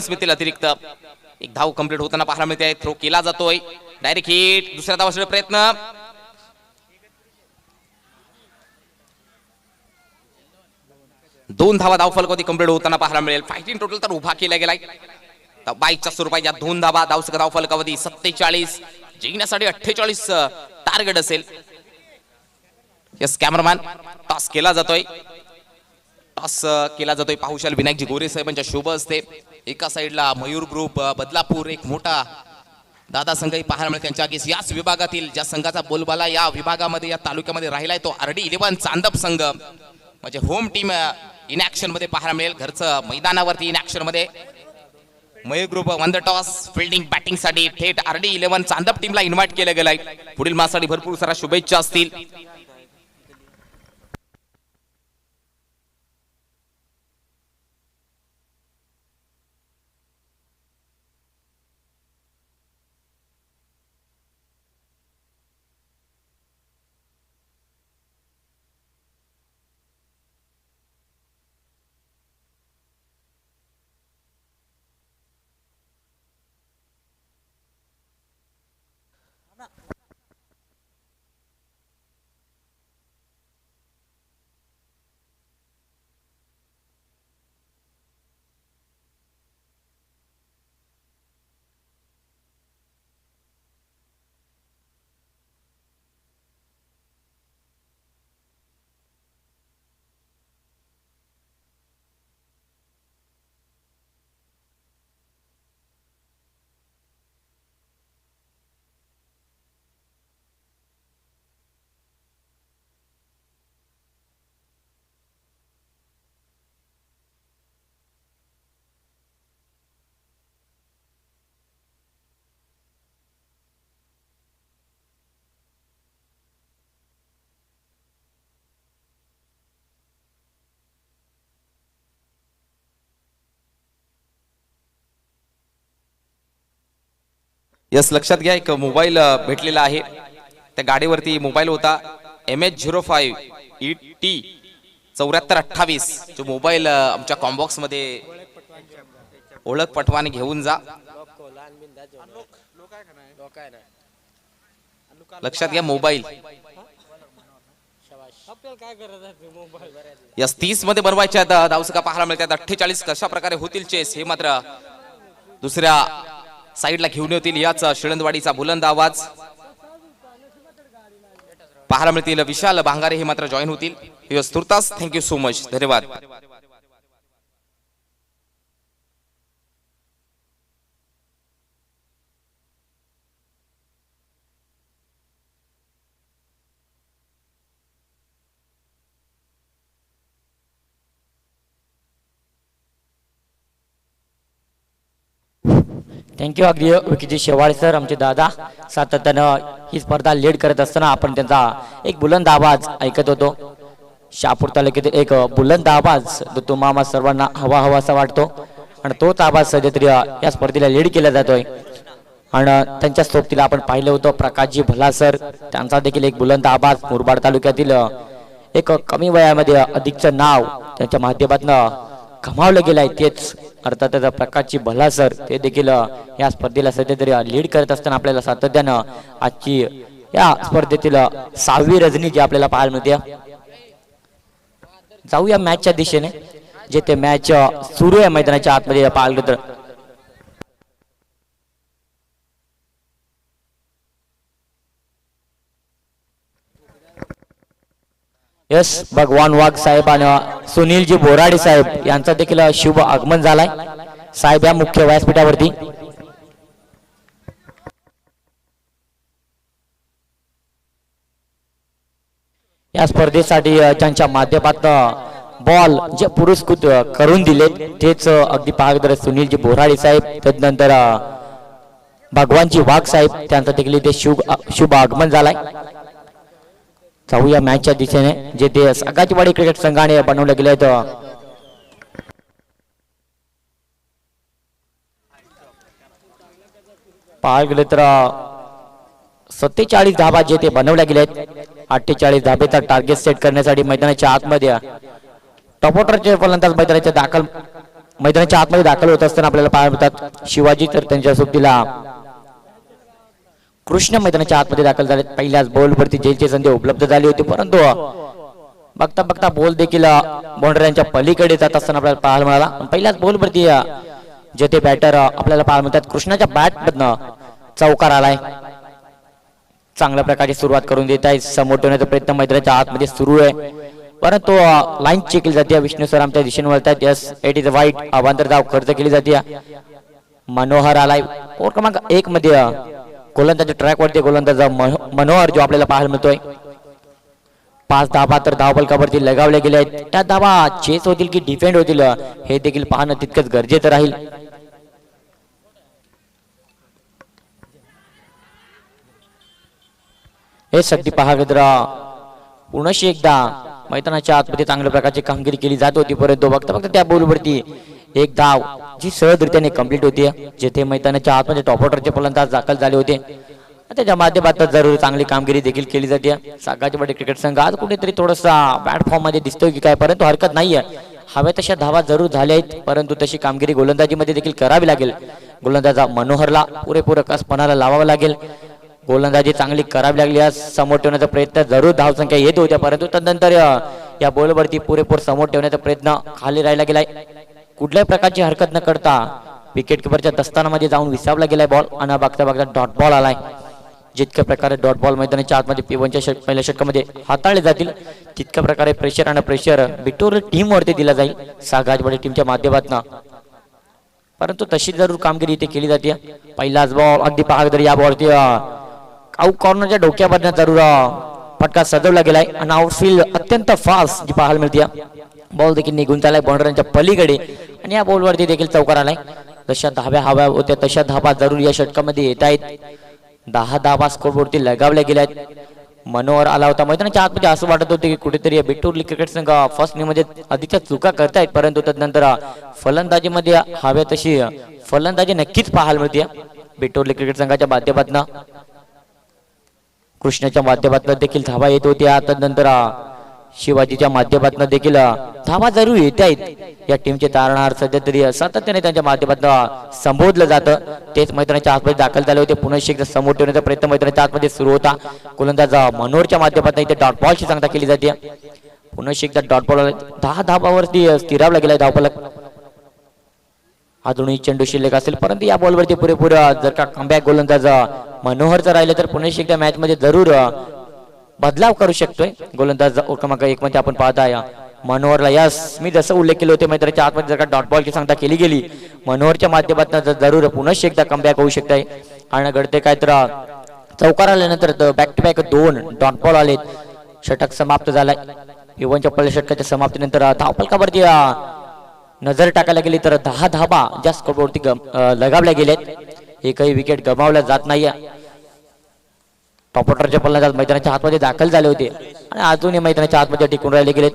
मिळतील अतिरिक्त. एक धाव कंप्लीट होताना पाहायला मिळते. थ्रो केला जातोय. Direct hit. दुसऱ्या धावासाठी प्रयत्न. 2 धावा धाव फलकावरती कंप्लीट होताना पाहायला मिळेल. फायटिंग टोटल तर उभा केला गेलाय. बाईकच्या स्वरूपात या 2 धावा धावसंख्या धाव फलकावरती 47. जिंकण्यासाठी 48 टार्गेट असेल. यस कॅमेरामॅन टॉस केला जातोय. पाहुशाल विनायकजी गोरे साहेबांच्या शुभ असते. एका साइडला मयूर ग्रुप बदलापूर, एक मोठा दादा संघही पाहायला मिळेल त्यांच्या आगीस. याच विभागातील ज्या संघाचा बोलबाला या विभागामध्ये या तालुक्यामध्ये राहिलाय तो आरडी 11 चांदप संघ, म्हणजे होम टीम इन ऍक्शन मध्ये पाहायला मिळेल. घरचं मैदानावरती इन ऍक्शन मध्ये Mayur group one the toss. Fielding batting साठी थेट आरडी 11 चांदप टीमला इन्व्हाइट केलं गेलंय. पुढील मासाठी भरपूर सारा शुभेच्छा असतील. यस, लक्षात घ्या, एक मोबाईल भेटलेला आहे. त्या गाडीवरती मोबाईल होता MH05ET 7428. जो मोबाईल आमच्या कॉम्बॉक्स मध्ये ओळख पटवाने घेऊन जा. लक्षात घ्या मोबाईल. यस, 30 मध्ये बनवायच्या धावसका पाहायला मिळतात. 48 कशा प्रकारे होतील चेस हे मात्र दुसऱ्या साईडला घेऊन येतील. याच शिळंदवाडीचा बुलंद आवाज पाहायला मिळतील. विशाल भांगारे हे मात्र जॉईन होतील. यस, तुर्तास थँक्यू सो मच, धन्यवाद. थँक्यू. अगदी विकीजी शेवाळे सर, आमचे दादा सातत्यानं ही स्पर्धा लीड करत असताना आपण त्यांचा एक बुलंद आवाज ऐकत होतो. शहापूर तालुक्यातील एक बुलंद आवाज जो तुम्हाला सर्वांना हवा हवासा वाटतो आणि तोच आवाज सध्या तरी या स्पर्धेला लीड केला जातोय. आणि त्यांच्या सोबतीला आपण पाहिलं होतं प्रकाशजी भला सर, त्यांचा देखील एक बुलंद आवाज मुरबाड तालुक्यातील एक कमी वयामध्ये अधिकचं नाव त्यांच्या माध्यमातून कमावलं गेलं आहे. तेच अर्थातच प्रकाशजी भला सर, ते देखील या स्पर्धेला सध्या तरी लीड करत असताना आपल्याला सातत्यानं आजची या स्पर्धेतील 6वी रजनी जी आपल्याला पाहायला मिळते. जाऊया मॅचच्या दिशेने, जे ते मॅच सुरू आहे मैदानाच्या आतमध्ये पाहायला तर यस, भगवान वाघ साहेब आणि सुनीलजी बोराडे साहेब यांचा देखील शुभ आगमन झालाय साहेब या मुख्य व्यासपीठावरती. या स्पर्धेसाठी ज्यांच्या माध्यमातून बॉल जे पुरस्कृत करून दिले तेच अगदी पाहत सुनीलजी बोराडे साहेब, तदनंतर भगवानजी वाघ साहेब, त्यांचा देखील इथे शुभ आगमन झालाय. जाऊया मॅचच्या दिशेने, जे ते सगाचीवाडी क्रिकेट संघाने बनवले गेले आहेत. पाहायला गेले तर 47 धाबा जे ते बनवल्या गेले आहेत. 48 धाबेचा टार्गेट सेट करण्यासाठी मैदानाच्या आतमध्ये टॉपॉटरचे फलंदाज मैदानाच्या आतमध्ये दाखल होत असताना आपल्याला पाहायला मिळतात. शिवाजी तर त्यांच्या सोबतीला कृष्ण मैदानाच्या आतमध्ये दाखल झाले. पहिल्याच बॉलवरती जेलची संधी उपलब्ध झाली होती, परंतु बघता बघता बॉल देखील बाउंड्रीच्या पलीकडे जात असताना आपल्याला पाहायला मिळाला. पहिल्याच बॉलवरती जे ते बॅटर आपल्याला पाहायला मिळतात. कृष्णाच्या बॅट मधनं चौकार आलाय. चांगल्या प्रकारची सुरुवात करून देत आहे. समोर ठेवण्याचा प्रयत्न मैदानाच्या आतमध्ये सुरू आहे, परंतु लाईन चेक केली जाते. विष्णू सर आमच्या दिशेने वळतात. यस, इट इज वाईट. अवांतर धाव खर्च केली जाते. मनोहर आलाय. ओव्हर क्रमांक 1 मध्ये गोलंदाजच्या ट्रॅक वरती गोलंदाज मनोहर जो आपल्याला पाहायला मिळतोय. 5 धाबा तर धावफलकावरती लगावले गेले आहेत. त्या धाबा चेस होतील की डिफेंड होतील हे देखील पाहणं तितकंच गरजेचं राहील. हे सगळी पाहावे तर पुनश्च एकदा मैदानाच्या आतमध्ये चांगल्या प्रकारची कामगिरी केली जात होती, परंतु बघता बघता त्या बॉलवरती एक धाव जी सहजरित्याने कंप्लीट होती, जेथे मैदानाच्या आतमध्ये टॉप ऑर्डरचे फलंदाज दाखल झाले होते. त्याच्या माध्यमातून जरूर चांगली कामगिरी देखील केली जाते. सागाचीवाडी क्रिकेट संघ आज कुठेतरी थोडासा बॅड फॉर्म मध्ये दिसतोय की काय, परंतु हरकत नाहीये. हव्या तशा धावा जरूर झाल्या आहेत, परंतु तशी कामगिरी गोलंदाजीमध्ये देखील करावी लागेल. गोलंदाजा मनोहरला पुरेपूर कसपणाला लावावा लागेल. गोलंदाजी चांगली करावी लागली. आज समोर ठेवण्याचा प्रयत्न जरूर धावसंख्या येत होत्या, परंतु तदनंतर या बॉलवरती पुरेपूर समोर ठेवण्याचा प्रयत्न खाली राहिला गेलाय. कुठल्याही प्रकारची हरकत न करता विकेट किपरच्या दस्तानामध्ये जाऊन विसावला गेलाय बॉल आणि बघता बघता डॉट बॉल आलाय. जितक्या प्रकारे डॉट बॉल मैदानाच्या आतमध्ये P1च्या पहिल्या षटकामध्ये हाताळले जातील, तितक्या प्रकारे प्रेशर आणि प्रेशर बिटोर टीम वरती दिला जाईल सागाचवाडी टीमच्या माध्यमातून. परंतु तशी जरूर कामगिरी इथे केली जाते. पहिलाच बॉल अगदी पाहत या बॉलवरती आउट कॉर्नरच्या डोक्यावरनं जरूर फटका सजवला गेलाय आणि आउटफील्ड अत्यंत फास्ट जी पाहायला मिळते. बॉल देखील निघून चाललाय बाउंड्रीच्या पलीकडे आणि या बॉलवरती देखील चौकार आलाय. जशा धाब्या हव्या होत्या तशा धाबा जरूर या षटकामध्ये येत आहेत. 10 धाबा स्कोरवरती लगावल्या गेल्या आहेत. मनोहर आला होता मैदानाच्या आतमध्ये. असं वाटत होते की कुठेतरी बिटोरली क्रिकेट संघ फर्स्ट मध्ये अधिकच्या चुका करतायत, परंतु तदनंतर फलंदाजीमध्ये हव्या तशी फलंदाजी नक्कीच पाहायला मिळते. बेटोर्ली क्रिकेट संघाच्या माध्यमातून कृष्णाच्या माध्यमातून देखील धावा येत होत्या. त्यानंतर शिवाजीच्या माध्यमातून देखील धावा जरूर येत आहेत. या टीमचे तारणाहार सध्या तरी सातत्याने त्यांच्या माध्यमातून संबोधलं जातं. तेच मैदानाच्या आतमध्ये दाखल झाले होते. पुन्हा एकदा समोर ठेवण्याचा प्रयत्न मैदानाच्या आतमध्ये सुरू होता. गोलंदाज मनोहरच्या माध्यमातून इथे डॉट बॉलची सांगता केली जाते. पुन्हा एकदा डॉट बॉल 10 धावावरती स्थिरावला गेलाय धावफलक. अजूनही चेंडू शिल्लक असेल परंतु या बॉलवरती पुरेपूर जर का कमबॅक गोलंदाज मनोहरचं राहिलं तर पुन्हा एकदा मॅच मध्ये जरूर बदलाव करू शकतोय. गोलंदाज क्रमांक 1 मध्ये आपण पाहताय मनोहरला यस मी जसं उल्लेख केले होते मैदानाच्या आतमध्ये जर का डॉट बॉलची सांगता केली गेली मनोहरच्या माध्यमातून जरूर पुन्हा एकदा कमबॅक होऊ शकतंय. आणि घडते काय तर चौकार आल्यानंतर back to back 2 dot ball आलेत. षटक समाप्त झालाय. युवनच्या पहिल्या षटकाच्या समाप्तीनंतर धावफलकावरती नजर टाकायला गेली तर 10 धावा ज्या स्कोरवरती लगावल्या गेल्यात. एकही विकेट गमावल्या जात नाहीये. टॉप ऑर्डरच्या फलंदाज मैदानाच्या आतमध्ये दाखल झाले होते आणि अजूनही मैदानाच्या आतमध्ये टिकून राहिले गेलेत.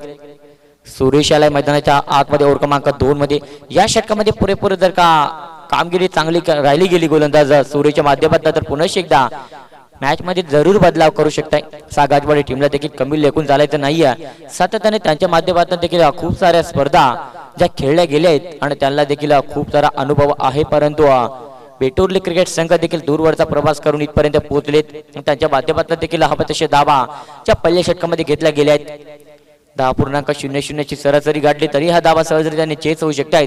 सुरेश याला मैदानाच्या आतमध्ये ओव्हर क्रमांक 2 मध्ये या षटकामध्ये पुरेपूर जर का कामगिरी चांगली राहिली गेली गोलंदाज सुरेशच्या माध्यमातून तर पुन्हा एकदा मॅच मध्ये जरूर बदलाव करू शकताय. सागाजवाडी टीमला देखील कमी लेखून चालायचं नाहीये. सातत्याने त्यांच्या माध्यमातून देखील खूप साऱ्या स्पर्धा ज्या खेळल्या गेल्या आहेत आणि त्यांना देखील खूप सारा अनुभव आहे. परंतु बेटोर्ली क्रिकेट संघ देखील दूरवरचा प्रवास करून इथपर्यंत पोहोचलेत. त्यांच्या माध्यमातून देखील हवा तसे धावा च्या पहिल्या षटकामध्ये घेतल्या गेल्या आहेत. 10.00 ची सरासरी गाठली तरी हा धावा सहजरित्याने चेस होऊ शकतात.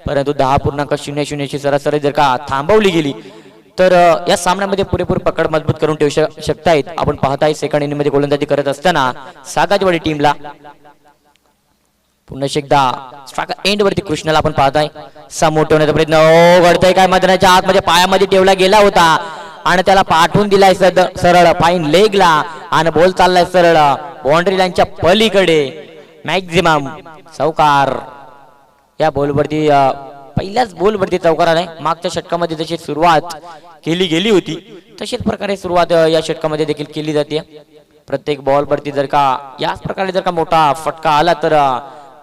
परंतु 10.00 ची सरासरी जर का थांबवली गेली तर या सामन्यामध्ये पुरेपूर पकड मजबूत करून ठेवू शकतायत. आपण पाहताय सेकंड इनिंग मध्ये गोलंदाजी करत असताना सागाजवाडी टीमला पुन्हा एकदा एंड वरती कृष्णाला आपण पाहताय समोर ठेवण्याचा प्रयत्न घडतंय काय मैदानाच्या आतमध्ये पायामध्ये ठेवला गेला होता आणि त्याला पाठवून दिलाय सरळ फाईन लेगला आणि बॉल चाललाय सरळ बाउंड्री लाईनच्या पलीकडे. मॅक्झिमम चौकार या बॉलवरती पहिल्याच बॉलवरती चौकार आलाय. मागच्या षटकामध्ये जशी सुरुवात केली गेली होती तशीच प्रकारे सुरुवात या षटकामध्ये देखील केली जाते. प्रत्येक बॉलवरती जर का याच प्रकारे जर का मोठा फटका आला तर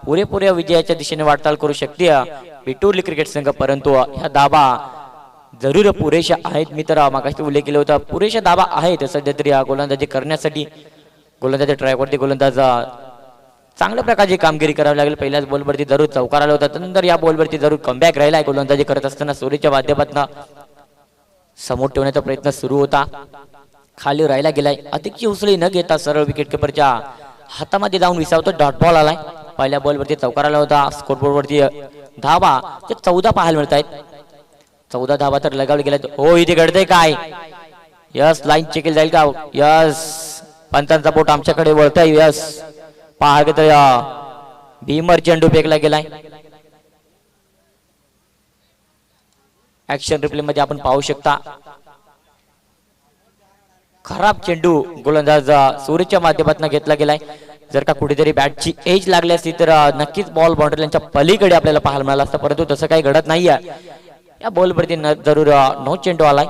पुरेपुऱ्या विजयाच्या दिशेने वाटचाल करू शकते बेटोर्ली क्रिकेट संघ. परंतु ह्या धावा जरूर पुरेशा आहेत. मी तर मागाशी उल्लेख केला होता पुरेशा धावा आहेत सध्या तरी गोलंदाजी करण्यासाठी. गोलंदाजी ट्रॅकवरती गोलंदाज चांगल्या प्रकारची कामगिरी करावी लागेल. पहिल्याच बॉलवरती जरूर चौकार आला होता. त्यानंतर या बॉलवरती जरूर कमबॅक राहिलाय. गोलंदाजी करत असताना सूर्यच्या माध्यमातून समोर ठेवण्याचा प्रयत्न सुरू होता. खाली राहिला गेलाय. अधिकची उसळी न घेता सरळ विकेट किपरच्या हातामध्ये जाऊन विसावतो. डॉट बॉल आलाय. पहिल्या बॉलवरती चौकार आला होता. स्कोरबोर्ड वरती धावा 14 पाहायला मिळत आहेत. 14 धावा तर लगावले गेल्यात. हो इथे घडतंय काय यस लाईन चेक जाईल का यस पंचांचा बोट आमच्याकडे वळताय. यस पहा तर भीमर चेंडू फेकला गेलाय. ऍक्शन रिप्ले मध्ये आपण पाहू शकता खराब चेंडू गोलंदाज सूर्यच्या माध्यमातून घेतला गेलाय. जर का कुठेतरी बॅटची एज लागली असती तर नक्कीच बॉल बाउंड्रीच्या पलीकडे आपल्याला पाहायला मिळाला असता. परंतु तसं काही घडत नाहीये. या बॉलवरती जरूर नो चेंडू आलाय.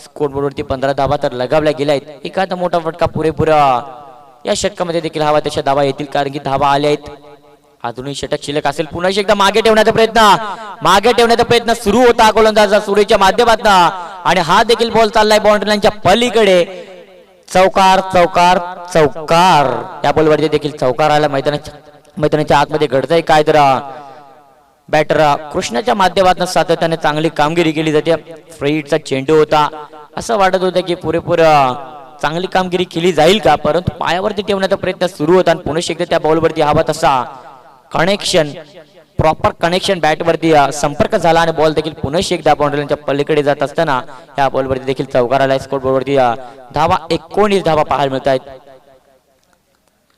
स्कोरबोर्डवरती 15 धावा तर लगावल्या गेल्या आहेत. एखादा मोठा फटका पुरेपूर या षटकामध्ये देखील हवा तशा धावा येतील कारण की धावा आल्या आहेत. अजूनही षटक शिल्लक असेल. पुन्हा एकदा मागे ठेवण्याचा प्रयत्न सुरू होता गोलंदाज सूर्यच्या माध्यमातून आणि हा देखील बॉल चाललाय बाउंड्री लाईनच्या पलीकडे. चौकार चौकार चौकार या बॉलवरती देखील चौकार आला. मैदानाच्या आतमध्ये घडतंय काय तर बॅटर कृष्णाच्या माध्यमातून सातत्याने चांगली कामगिरी केली जाते. फ्रीडचा चेंडू होता. असं वाटत होतं की पुरेपूर चांगली कामगिरी केली जाईल का परंतु पायावरती ठेवण्याचा प्रयत्न सुरू होता आणि पुन्हा एकदा त्या बॉलवरती हवा तसा कनेक्शन प्रॉपर कनेक्शन बॅटवरती संपर्क झाला आणि बॉल देखील पुन्हा एकदा बाउंड्रीच्या पलीकडे जात असताना या बॉलवरती देखील चौकार आलाय. स्कोरबोर्डवरती धावा 19 धावा पाहायला मिळत आहेत.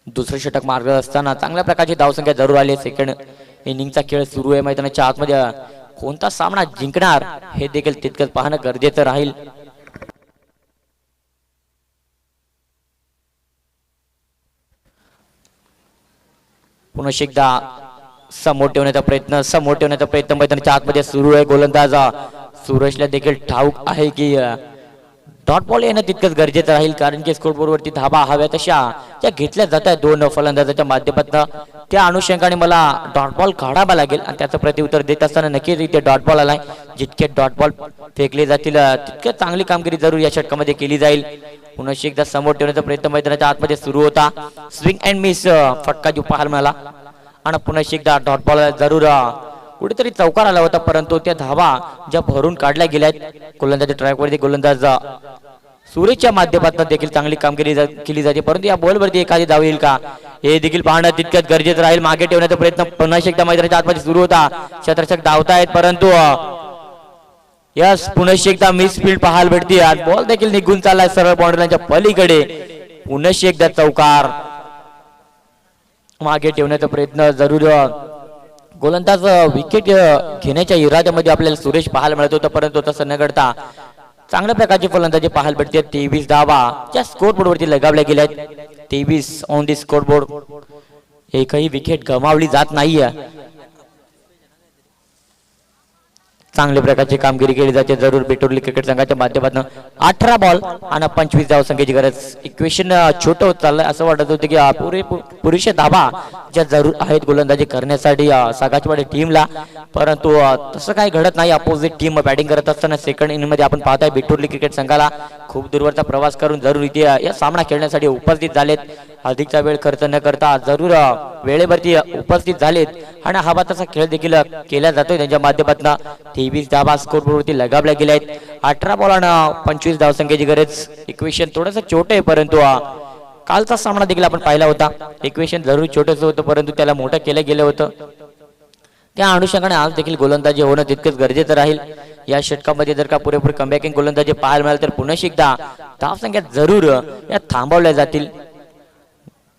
दुसरं षटक मार्ग असताना चांगल्या प्रकारची धावसंख्या जरूर आली. सेकंड इनिंगचा खेळ सुरू आहे. मैदानाच्या आतमध्ये कोणता सामना जिंकणार हे देखील तितकंच पाहणं गरजेचं राहील. पुन्हा एकदा समोर ठेवण्याचा प्रयत्न मैदानाच्या आतमध्ये सुरू आहे. गोलंदाज सूरजला देखील ठाऊक आहे की डॉट बॉल येणं तितकंच गरजेचं राहील, कारण की स्कोरबोर्डवरती धाबा हव्या तशा त्या घेतल्या जात आहेत दोन फलंदाजाच्या माध्यमातून. त्या अनुषंगाने मला डॉट बॉल काढावा लागेल आणि त्याचं प्रत्युत्तर देत असताना नक्कीच इथे डॉट बॉल आलाय. जितके डॉट बॉल फेकले जातील तितके चांगली कामगिरी जरूर या षटकामध्ये केली जाईल. पुन्हा एकदा समोर ठेवण्याचा प्रयत्न मैदानाच्या आतमध्ये सुरू होता. स्विंग अँड मिस फटका जो पाहायला मिळाला आणि पुन्हा एकदा डॉट बॉल जरूर कुठेतरी चौकार आला होता, परंतु त्या धावा ज्या भरून काढल्या गेल्या आहेत गोलंदाजी ट्रॅकवरती गोलंदाज सुरेशच्या माध्यमातून देखील चांगली कामगिरी केली जाते, परंतु या बॉलवरती एखादी धाव येईल का हे देखील पाहणं तितक्यात गरजेचं राहील. मागे ठेवण्याचा प्रयत्न पुन्हा एकदा मैदानाच्या आतमध्ये सुरू होता. क्षेत्ररक्षक धावतायत, परंतु यस पुन्हा एकदा मिस फील्ड पाहायला भेटते. आज बॉल देखील निघून चाललाय सरळ बाउंड्रीच्या पलीकडे. पुन्हा एकदा चौकार. मागे ठेवण्याचा प्रयत्न जरूर गोलंदाज विकेट घेण्याच्या इराद्यामध्ये आपल्याला सुरेश पाहायला मिळत होता, परंतु तसं न घडता चांगल्या प्रकारचे फलंदाजी पाहायला भेटते. 23 धावा ज्या स्कोरबोर्ड वरती लगावल्या गेल्या आहेत. 23 ऑन दी स्कोरबोर्ड. एकही विकेट गमावली जात नाहीये. चांगल्या प्रकारची कामगिरी केली जाते जरूर बेटोर्ली क्रिकेट संघाच्या माध्यमातून. 18 बॉल आणि 25 धावसंख्येची गरज. इक्वेशन छोटं होत चाललंय. असं वाटत होतं की पुरेशा धावा ज्या जरूर आहेत गोलंदाजी करण्यासाठी सागाचवाडी टीमला, परंतु तसं काही घडत नाही. अपोजिट टीम बॅटिंग करत असताना सेकंड इनिंग मध्ये आपण पाहताय बेटोर्ली क्रिकेट संघाला खूप दूरवरचा प्रवास करून जरूर इथे या सामना खेळण्यासाठी उपस्थित झालेत. अधिकचा वेळ खर्च न करता जरूर वेळेवरती उपस्थित झालेत आणि हवा तसा खेळ देखील केला जातोय त्यांच्या माध्यमातून. 23 धावा स्कोरबोर्डवरती लगावल्या गेल्या आहेत. 18 बॉल आणि 25 धावसंख्येची गरज. इक्वेशन थोडंसं छोटं आहे, परंतु कालचा सामना देखील आपण पाहिला होता. इक्वेशन जरूर छोटंसं होतं, परंतु त्याला मोठं केलं गेलं होतं. त्या अनुषंगाने आज देखील गोलंदाजी होणं तितकंच गरजेचं राहील. या षटकामध्ये जर का पुरेपूर कमबॅकिंग गोलंदाजी पाहायला मिळाल तर पुन्हा एकदा धावसंख्या जरूर या थांबवल्या जातील.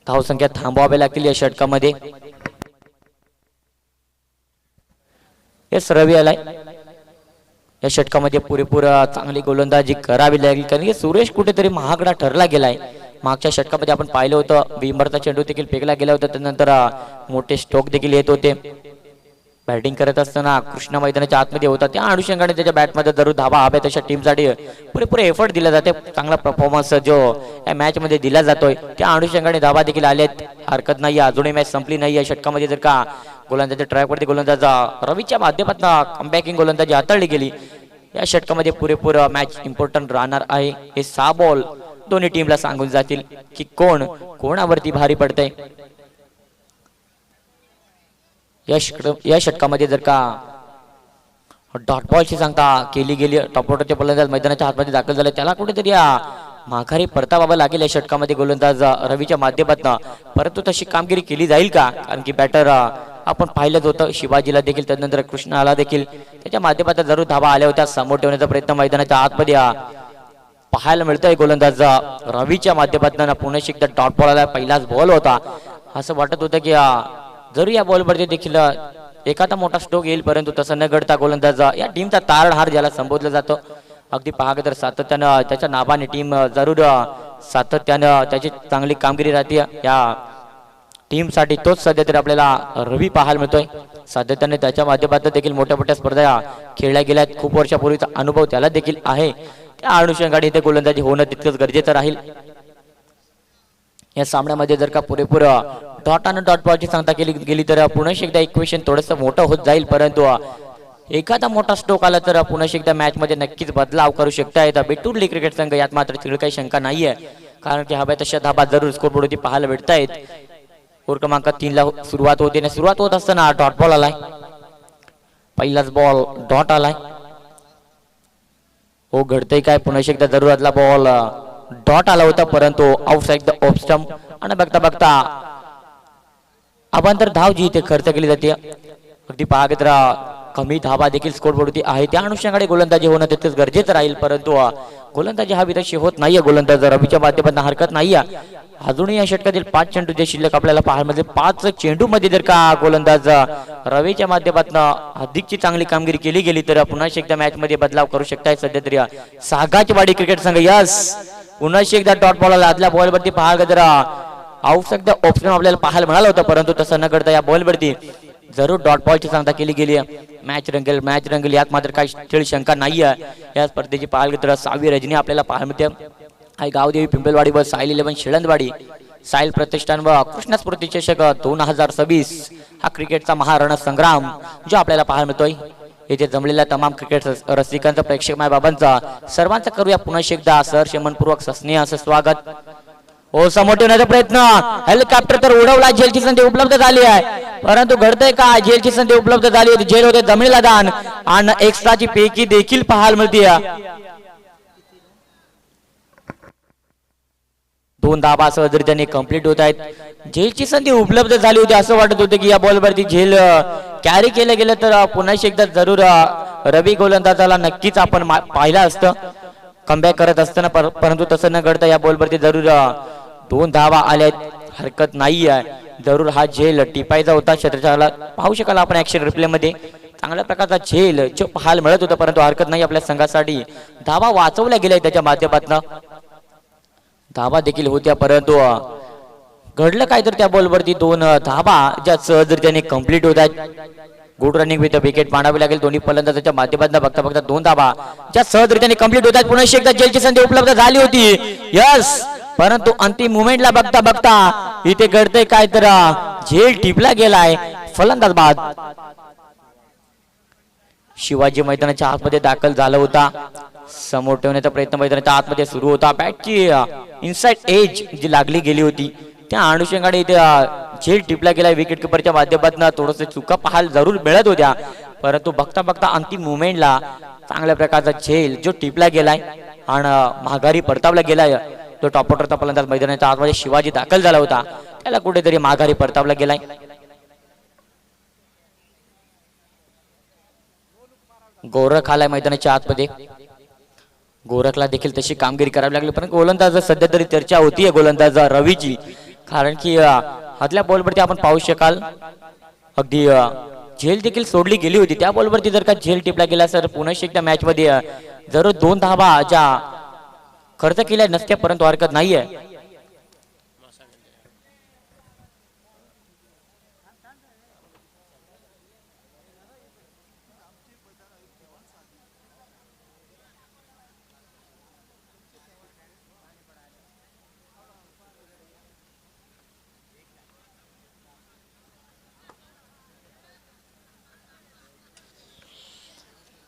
धावसंख्या थांबवाव्या लागतील या षटकामध्ये. रवी आलाय. या षटकामध्ये पुरेपूर चांगली गोलंदाजी करावी लागेल, कारण की सुरेश कुठेतरी महागडा ठरला गेलाय. मागच्या षटकामध्ये आपण पाहिलं होतं विंबरचा चेंडू देखील फेकला गेला होता, त्यानंतर मोठे स्ट्रोक देखील येत होते. बॅटिंग करत असताना कृष्णा मैदानाच्या आतमध्ये होता. त्या अनुषंगाने त्याच्या बॅटमध्ये जरूर धावा हव्या तशा टीमसाठी पुरेपूर एफर्ट दिला जाते. चांगला परफॉर्मन्स जो या मॅच मध्ये दिला जातोय त्या अनुषंगाने धावा देखील आल्यात. हरकत नाही, अजूनही मॅच संपली नाही. या षटकामध्ये जर का गोलंदाजी ट्रॅकवरती गोलंदाज रवीच्या माध्यमातून कमबॅकिंग गोलंदाजी हाताळली गेली, या षटकामध्ये पुरेपूर मॅच इम्पॉर्टंट राहणार आहे. हे 6 बॉल दोन्ही टीमला सांगून जातील की कोण कोणावरती भारी पडतंय. या षटकामध्ये जर का डॉट बॉलची सांगता केली गेली, टॉप ऑर्डरचे फलंदाज मैदानाच्या हातमध्ये दाखल झाले, त्याला कुठेतरी माघारी परतावा लागेल या षटकामध्ये गोलंदाज रवीच्या माध्यमातून. परंतु तशी कामगिरी केली जाईल का, कारण की बॅटर आपण पाहिलंच होतं शिवाजीला देखील, त्यानंतर कृष्णाला देखील त्याच्या माध्यमातून जरूर धावा आल्या होत्या. समोर ठेवण्याचा प्रयत्न मैदानाच्या आतमध्ये पाहायला मिळतोय गोलंदाज रवीच्या माध्यमातून. पुन्हा एकदा डॉट बॉल आला. पहिलाच बॉल होता. असं वाटत होतं की जरूर या बॉलवरती देखील एखादा मोठा स्ट्रोक येईल, परंतु तसं न घडता गोलंदाज या टीमचा तारणहार ज्याला संबोधलं जातं अगदी पाहागं तर सातत्यानं त्याच्या नावाने टीम जरूर सातत्यानं त्याची चांगली कामगिरी राहते या टीमसाठी. तोच सध्या तरी आपल्याला रवी पाहायला मिळतोय. सातत्याने त्याच्या माध्यमातून देखील मोठ्या मोठ्या स्पर्धा खेळल्या गेल्यात. खूप वर्षापूर्वीचा अनुभव त्याला देखील आहे. त्या अनुषंगाने इथे गोलंदाजी होणं तितकंच गरजेचं राहील. या सामन्यामध्ये जर का पुरेपूर डॉट आणि डॉट बॉलची सांगता केली गेली तर पुन्हा एकदा इक्वेशन थोडंसं मोठं होत जाईल, परंतु एखादा मोठा स्ट्रोक आला तर पुन्हा एकदा मॅच मध्ये नक्कीच बदलाव करू शकतायत बेटुर्ली क्रिकेट संघ. यात मात्र तिकडे काही शंका नाहीये, कारण की हव्या तशा धाबा जरूर स्कोरबोर्डवरती पाहायला भेटतायत. ओव्हर क्रमांक 3 ला सुरुवात होते आणि सुरुवात होत असताना डॉट बॉल आलाय. पहिलाच बॉल डॉट आलाय. हो घडतंय काय, पुन्हा एकदा जरूरातला बॉल डॉट आला होता, परंतु आउटसाइड द ऑफ स्टंप. आणि बघता बघता अवांतर धाव जी इथे खर्च केली जाते अगदी पाहागे तर कमी धावा देखील स्कोरबोर्डवरती आहे. त्या अनुषंगाने गोलंदाजी होणं तितकंच गरजेचं राहील, परंतु गोलंदाजी हा विदेशी होत नाहीये. गोलंदाज रवीच्या माध्यमातून हरकत नाहीये. अजूनही या षटकातील 5 चेंडू जे शिल्लक आपल्याला पाहायला मिळते, 5 चेंडू मध्ये जर का गोलंदाज रवीच्या माध्यमातून अधिकची चांगली कामगिरी केली गेली तर पुन्हा एकदा मॅच मध्ये बदलाव करू शकताय. सध्या तरी सागाचवाडी क्रिकेट संघ यस पुन्हा एकदा डॉट बॉल आदल्या बॉलवरती पाहायला जर आउटसाइड द ऑप्शन आपल्याला पाहायला मिळालं होतं, परंतु तसं न करता या बॉलवरती जरूर डॉट बॉलची सांगता केली गेली आहे. मॅच रंगेल यात मात्र काही शंका नाही आहे. या स्पर्धेची पाहायला गेलं तर 6वी रजनी आपल्याला पाहायला मिळते. आई गावदेवी पिंपलवाडी व साईल 11 शिळंदवाडी साईल प्रतिष्ठान व कृष्ण स्मृती चषक 2026 हा क्रिकेटचा महारणसंग्राम जो आपल्याला पाहायला मिळतोय. येथे जमलेल्या तमाम क्रिकेट रसिकांचा प्रेक्षक माय बाबांचा सर्वांचा करूया पुन्हा एकदा सहर्ष मनपूर्वक सस्नेह असं स्वागत. हो समोर ठेवण्याचा प्रयत्न हेलिकॉप्टर तर उडवला. झेलची संधी उपलब्ध झाली आहे परंतु घडतंय का झेलची संधी उपलब्ध झाली होती. झेल होते जमिनीला दान आणि एक्स्ट्राची पैकी देखील पाहायला मिळते. 2 धाबा सहजरित्याने कंप्लीट होत आहेत. झेलची संधी उपलब्ध झाली होती असं वाटत होतं की या बॉलवरती झेल कॅरी केलं गेलं तर पुन्हा एकदा जरूर रवी गोलंदाजाला नक्कीच आपण पाहिलं असतं कमबॅक करत असताना परंतु तसं न घडता या बॉलवरती जरूर 2 धावा आल्या. हरकत नाही आहे. जरूर हा झेल टिपायचा होता. क्षेत्ररक्षकाला पाहू शकाल आपण ऍक्शन रिप्ले मध्ये चांगल्या प्रकारचा झेल जो पाहायला मिळत होता परंतु हरकत नाही आपल्या संघासाठी धावा वाचवल्या गेल्या त्याच्या माध्यमातून. धावा देखील होत्या परंतु घडलं काय तर त्या बॉलवरती 2 धावा ज्या सहजरित्याने कंप्लीट होत आहेत. गुड रनिंग विथ विकेट मांडावी लागेल दोन्ही फलंदाजाच्या माध्यमातून. बघता 2 धावा ज्या सहजरित्याने कंप्लीट होत आहेत. पुन्हा एकदा जेलची संधी उपलब्ध झाली होती यस परंतु अंतिम मुवमेंटला बघता इथे घडतंय काय तर झेल टिपला गेलाय. फलंदाज बाद. शिवाजी मैदानाच्या आतमध्ये दाखल झाला होता. समोर ठेवण्याचा प्रयत्न मैदानाच्या आतमध्ये सुरू होता. बॅटची इनसाइड एज जी लागली गेली होती त्या अनुषंगाने इथे झेल टिपला गेला. विकेट किपरच्या माध्यमातून थोडस चुका पाहायला जरूर मिळत होत्या परंतु बघता अंतिम मुवमेंटला चांगल्या प्रकारचा झेल जो टिपला गेलाय आणि माघारी परतावला गेलाय. तो टॉप ऑर्डरचा फलंदाज मैदानाच्या आतमध्ये शिवाजी दाखल झाला होता त्याला कुठेतरी माघारी परतावला गेलाय. गोरख आलाय मैदानाच्या आतमध्ये. गोरखला देखील तशी कामगिरी करावी लागली पण गोलंदाज सध्या तरी चर्चा होतीये गोलंदाज रवीची कारण की आदल्या बॉलवरती आपण पाहू शकाल अगदी झेल देखील सोडली गेली होती. त्या बॉलवरती जर का झेल टिपला गेला तर पुन्हा एकदा मॅच मध्ये जरूर 2 धावा ज्या खर्च केल्या नसत्या परंतु हरकत नाहीये.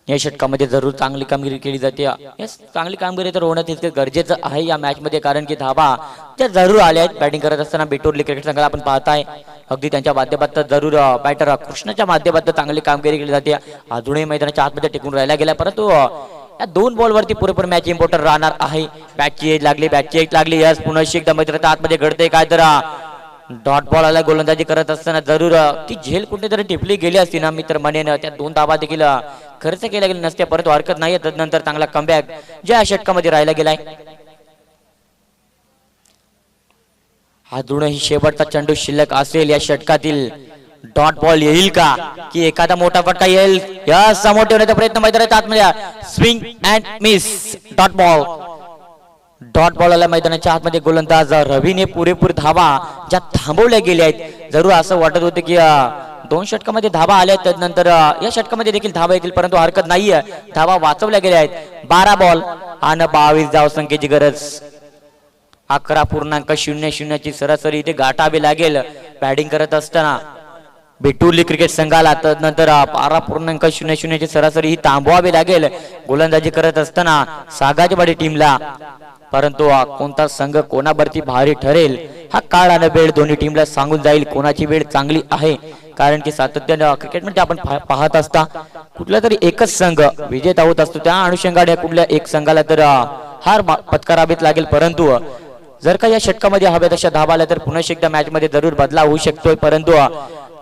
या षटकामध्ये जरूर चांगली कामगिरी केली जाते. यस चांगली कामगिरी तर होणं तितकं गरजेचं आहे या मॅच मध्ये कारण की धावा त्या जरूर आल्या आहेत. बॅटिंग करत असताना बिटोरली क्रिकेट संघाला आपण पाहताय अगदी त्यांच्या माध्यमातून जरूर बॅटर कृष्णाच्या माध्यमातून चांगली कामगिरी केली जाते. अजूनही मैदानाच्या आतमध्ये टिकून राहिला गेला परंतु या 2 बॉलवरती पुरेपूर मॅच इम्पॉर्टंट राहणार आहे. बॅटची एज लागली यस पुन्हा एकदा मैदानाच्या आतमध्ये घडते काय तर डॉट बॉल आला. गोलंदाजी करत असताना जरूर ती झेल कुठेतरी टिपली गेली असती ना मित्र म्हणेन त्या 2 धावा देखील खर्च केल्या गेले नसत्या परंतु हरकत नाही. तदनंतर चांगला कमबॅक ज्या षटकामध्ये राहिला गेलाय. अजूनही शेवटचा चेंडू शिल्लक असेल. या षटकातील डॉट बॉल येईल का की एखादा मोठा फटका येईल. या समोर ठेवण्याचा प्रयत्न मैदानाच्या आतमध्ये swing and miss dot ball आला मैदानाच्या आतमध्ये. गोलंदाज रवीने पुरेपूर धावा ज्या थांबवल्या गेल्या आहेत. जरूर असं वाटत होतं की 2 षटकामध्ये धावा आल्या त्यानंतर या षटकामध्ये देखील धावा येतील परंतु हरकत नाहीये. धावा वाचवल्या गेल्या आहेत. 12 बॉल आणि 22 धावसंख्येची गरज. 11.00 ची सरासरी इथे गाठावी लागेल बॅटिंग करत असताना बिटुर्ली क्रिकेट संघाला. तदनंतर 12.00 ची सरासरी ही थांबवावी लागेल गोलंदाजी करत असताना सागाजवाडी टीमला परंतु कोणता संघ कोणावरती भारी ठरेल हा काळ आणि वेळ दोन्ही टीमला सांगून जाईल कोणाची वेळ चांगली आहे कारण की सातत्याने क्रिकेटमध्ये आपण पाहत असता कुठला तरी एकच संघ विजेता होत असतो. त्या अनुषंगाने कुठल्या एक संघाला तर हार पत्करावीच लागेल परंतु जर का या षटकामध्ये हव्या तशा धावा आल्या तर पुन्हा एकदा मॅच मध्ये जरूर बदलाव होऊ शकतोय परंतु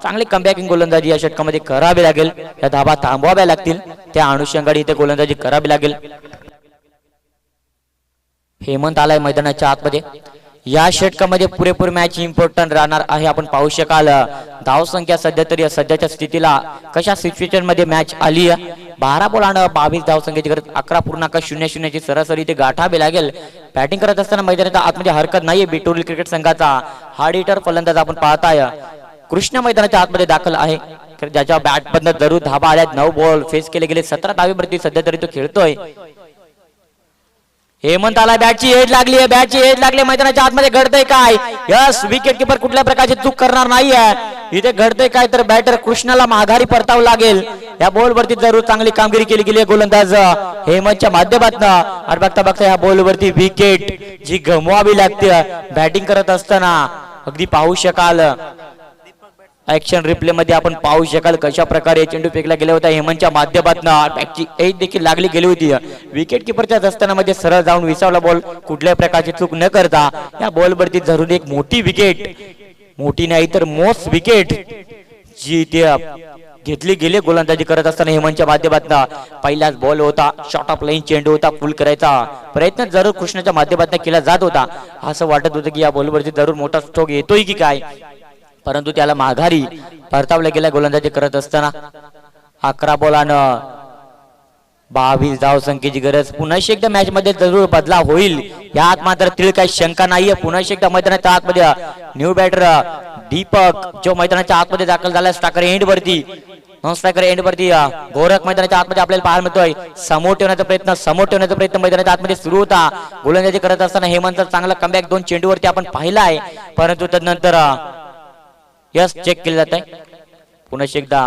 चांगली कमबॅकिंग गोलंदाजी या षटकामध्ये करावी लागेल. या धावा थांबवाव्या लागतील त्या अनुषंगाने इथे गोलंदाजी करावी लागेल. हेमंत आलाय मैदानाच्या आतमध्ये. या षटकामध्ये पुरेपूर मॅच इम्पॉर्टंट राहणार आहे. आपण पाहू शकाल धावसंख्या सध्याच्या स्थितीला कशा सिच्युएशन मध्ये मॅच आली आहे. 12 बॉल आणि 22 धावसंख्येची गरज. 11.00 ची सरासरी ते गाठावे लागेल. बॅटिंग करत असताना मैदानाच्या आतमध्ये हरकत नाहीये. बिटोरली क्रिकेट संघाचा हार्ड हिटर फलंदाज आपण पाहताय कृष्ण मैदानाच्या आतमध्ये दाखल आहे. ज्याच्या बॅट मधनं जरूर धाबा आल्यात 9 बॉल फेस केले गेले 17 धावेवरती सध्या तरी तो खेळतोय हेमंत आला बॅटची एज लागली आहे बॅटची एज लागली मैदानाच्या आतमध्ये घडतंय काय यस विकेट किपर कुठल्या प्रकारची चूक करणार नाहीये इथे घडतंय काय तर बॅटर कृष्णाला माघारी परतावं लागेल या बॉल वरती जरूर चांगली कामगिरी केली गेली गोलंदाज हेमंतच्या माध्यमातून आणि बघता बघता या बॉल वरती विकेट जी गमवावी लागते बॅटिंग करत असताना अगदी पाहू शकाल ऍक्शन रिप्ले मध्ये आपण पाहू शकाल कशा प्रकारे चेंडू फेकला गेला होता हेमंतच्या माध्यमातून बॅटची एज देखील लागली गेली होती विकेट किपरच्या दस्तानामध्ये सरळ जाऊन विसावला बॉल कुठल्याही प्रकारची चूक न करता या बॉल वरती जरूर एक मोठी विकेट मोठी नाही तर मोस्ट विकेट जी ते घेतली गेली गोलंदाजी करत असताना हेमंतच्या माध्यमातून पहिलाच बॉल होता शॉर्ट ऑफ लाईन चेंडू होता फुल करायचा प्रयत्न जरूर कृष्णाच्या माध्यमातून केला जात होता असं वाटत होतं की या बॉल वरती जरूर मोठा स्ट्रोक येतोय की काय परंतु त्याला माघारी परतावला गेला गोलंदाजी करत असताना 11 बॉलानं 22 धाव संख्येची गरज पुन्हा एकदा मॅच मध्ये जरूर बदलाव होईल यात मात्र तिळ काही शंका नाहीये पुन्हा एकदा मैदानाच्या आतमध्ये न्यू बॅटर दीपक जो मैदानाच्या आतमध्ये दाखल झाला स्ट्रायकर एंड वरती नॉन स्ट्रायकर एंड वरती गोरख मैदानाच्या आतमध्ये आपल्याला पाहायला मिळतोय समोर ठेवण्याचा प्रयत्न मैदानाच्या आतमध्ये सुरू होता गोलंदाजी करत असताना हेमंतचा चांगला कमबॅक 2 चेंडूवरती आपण पाहिला आहे परंतु त्यानंतर यस चेक केले जात आहे पुन्हा एकदा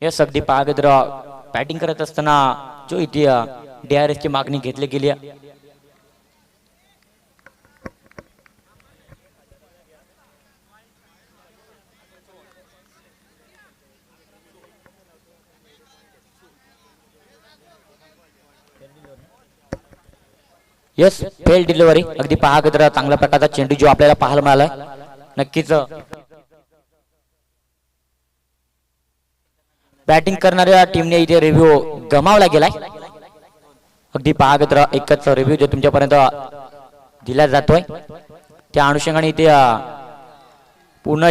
यस अगदी पागद्र बॅटिंग करत असताना जो इथे DRS ची मागणी घेतली गेली आहे यस फेल डिलिव्हरी अगदी पागद्र चांगल्या प्रकारचा चेंडू जो आपल्याला पाहायला मिळाला नक्कीच बॅटिंग करणाऱ्या टीमने इथे रिव्ह्यू गमावला गेलाय अगदी पागद्र एकच रिव्ह्यू जो तुमच्यापर्यंत दिला जातोय त्या अनुषंगाने इथे पुन्हा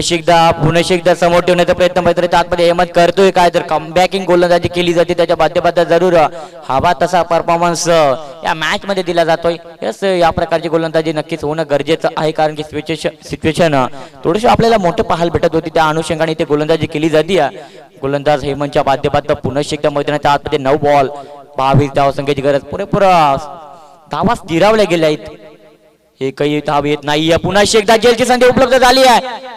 एकदा समोर ठेवण्याचा प्रयत्न मैत्रीच्या आतमध्ये हेमंत करतोय काय तर कमबॅकिंग गोलंदाजी केली जाते त्याच्या माध्यमातून जरूर हवा तसा परफॉर्मन्स या मॅच मध्ये दिला जातोय यस या प्रकारची गोलंदाजी नक्कीच होणं गरजेचं आहे कारण की सिच्युएशन थोडीशी आपल्याला मोठं पाहायला भेटत होती त्या अनुषंगाने इथे गोलंदाजी केली जाते गोलंदाज हेमंतच्या माध्यमातून पुन्हा एकदा मैदानाच्या आतमध्ये 9 बॉल 22 धाव संख्येची गरज पुरेपूर धावा स्थिरावल्या गेल्या आहेत एकही धाव येत नाहीये पुन्हा एकदा जेलची संधी उपलब्ध झाली आहे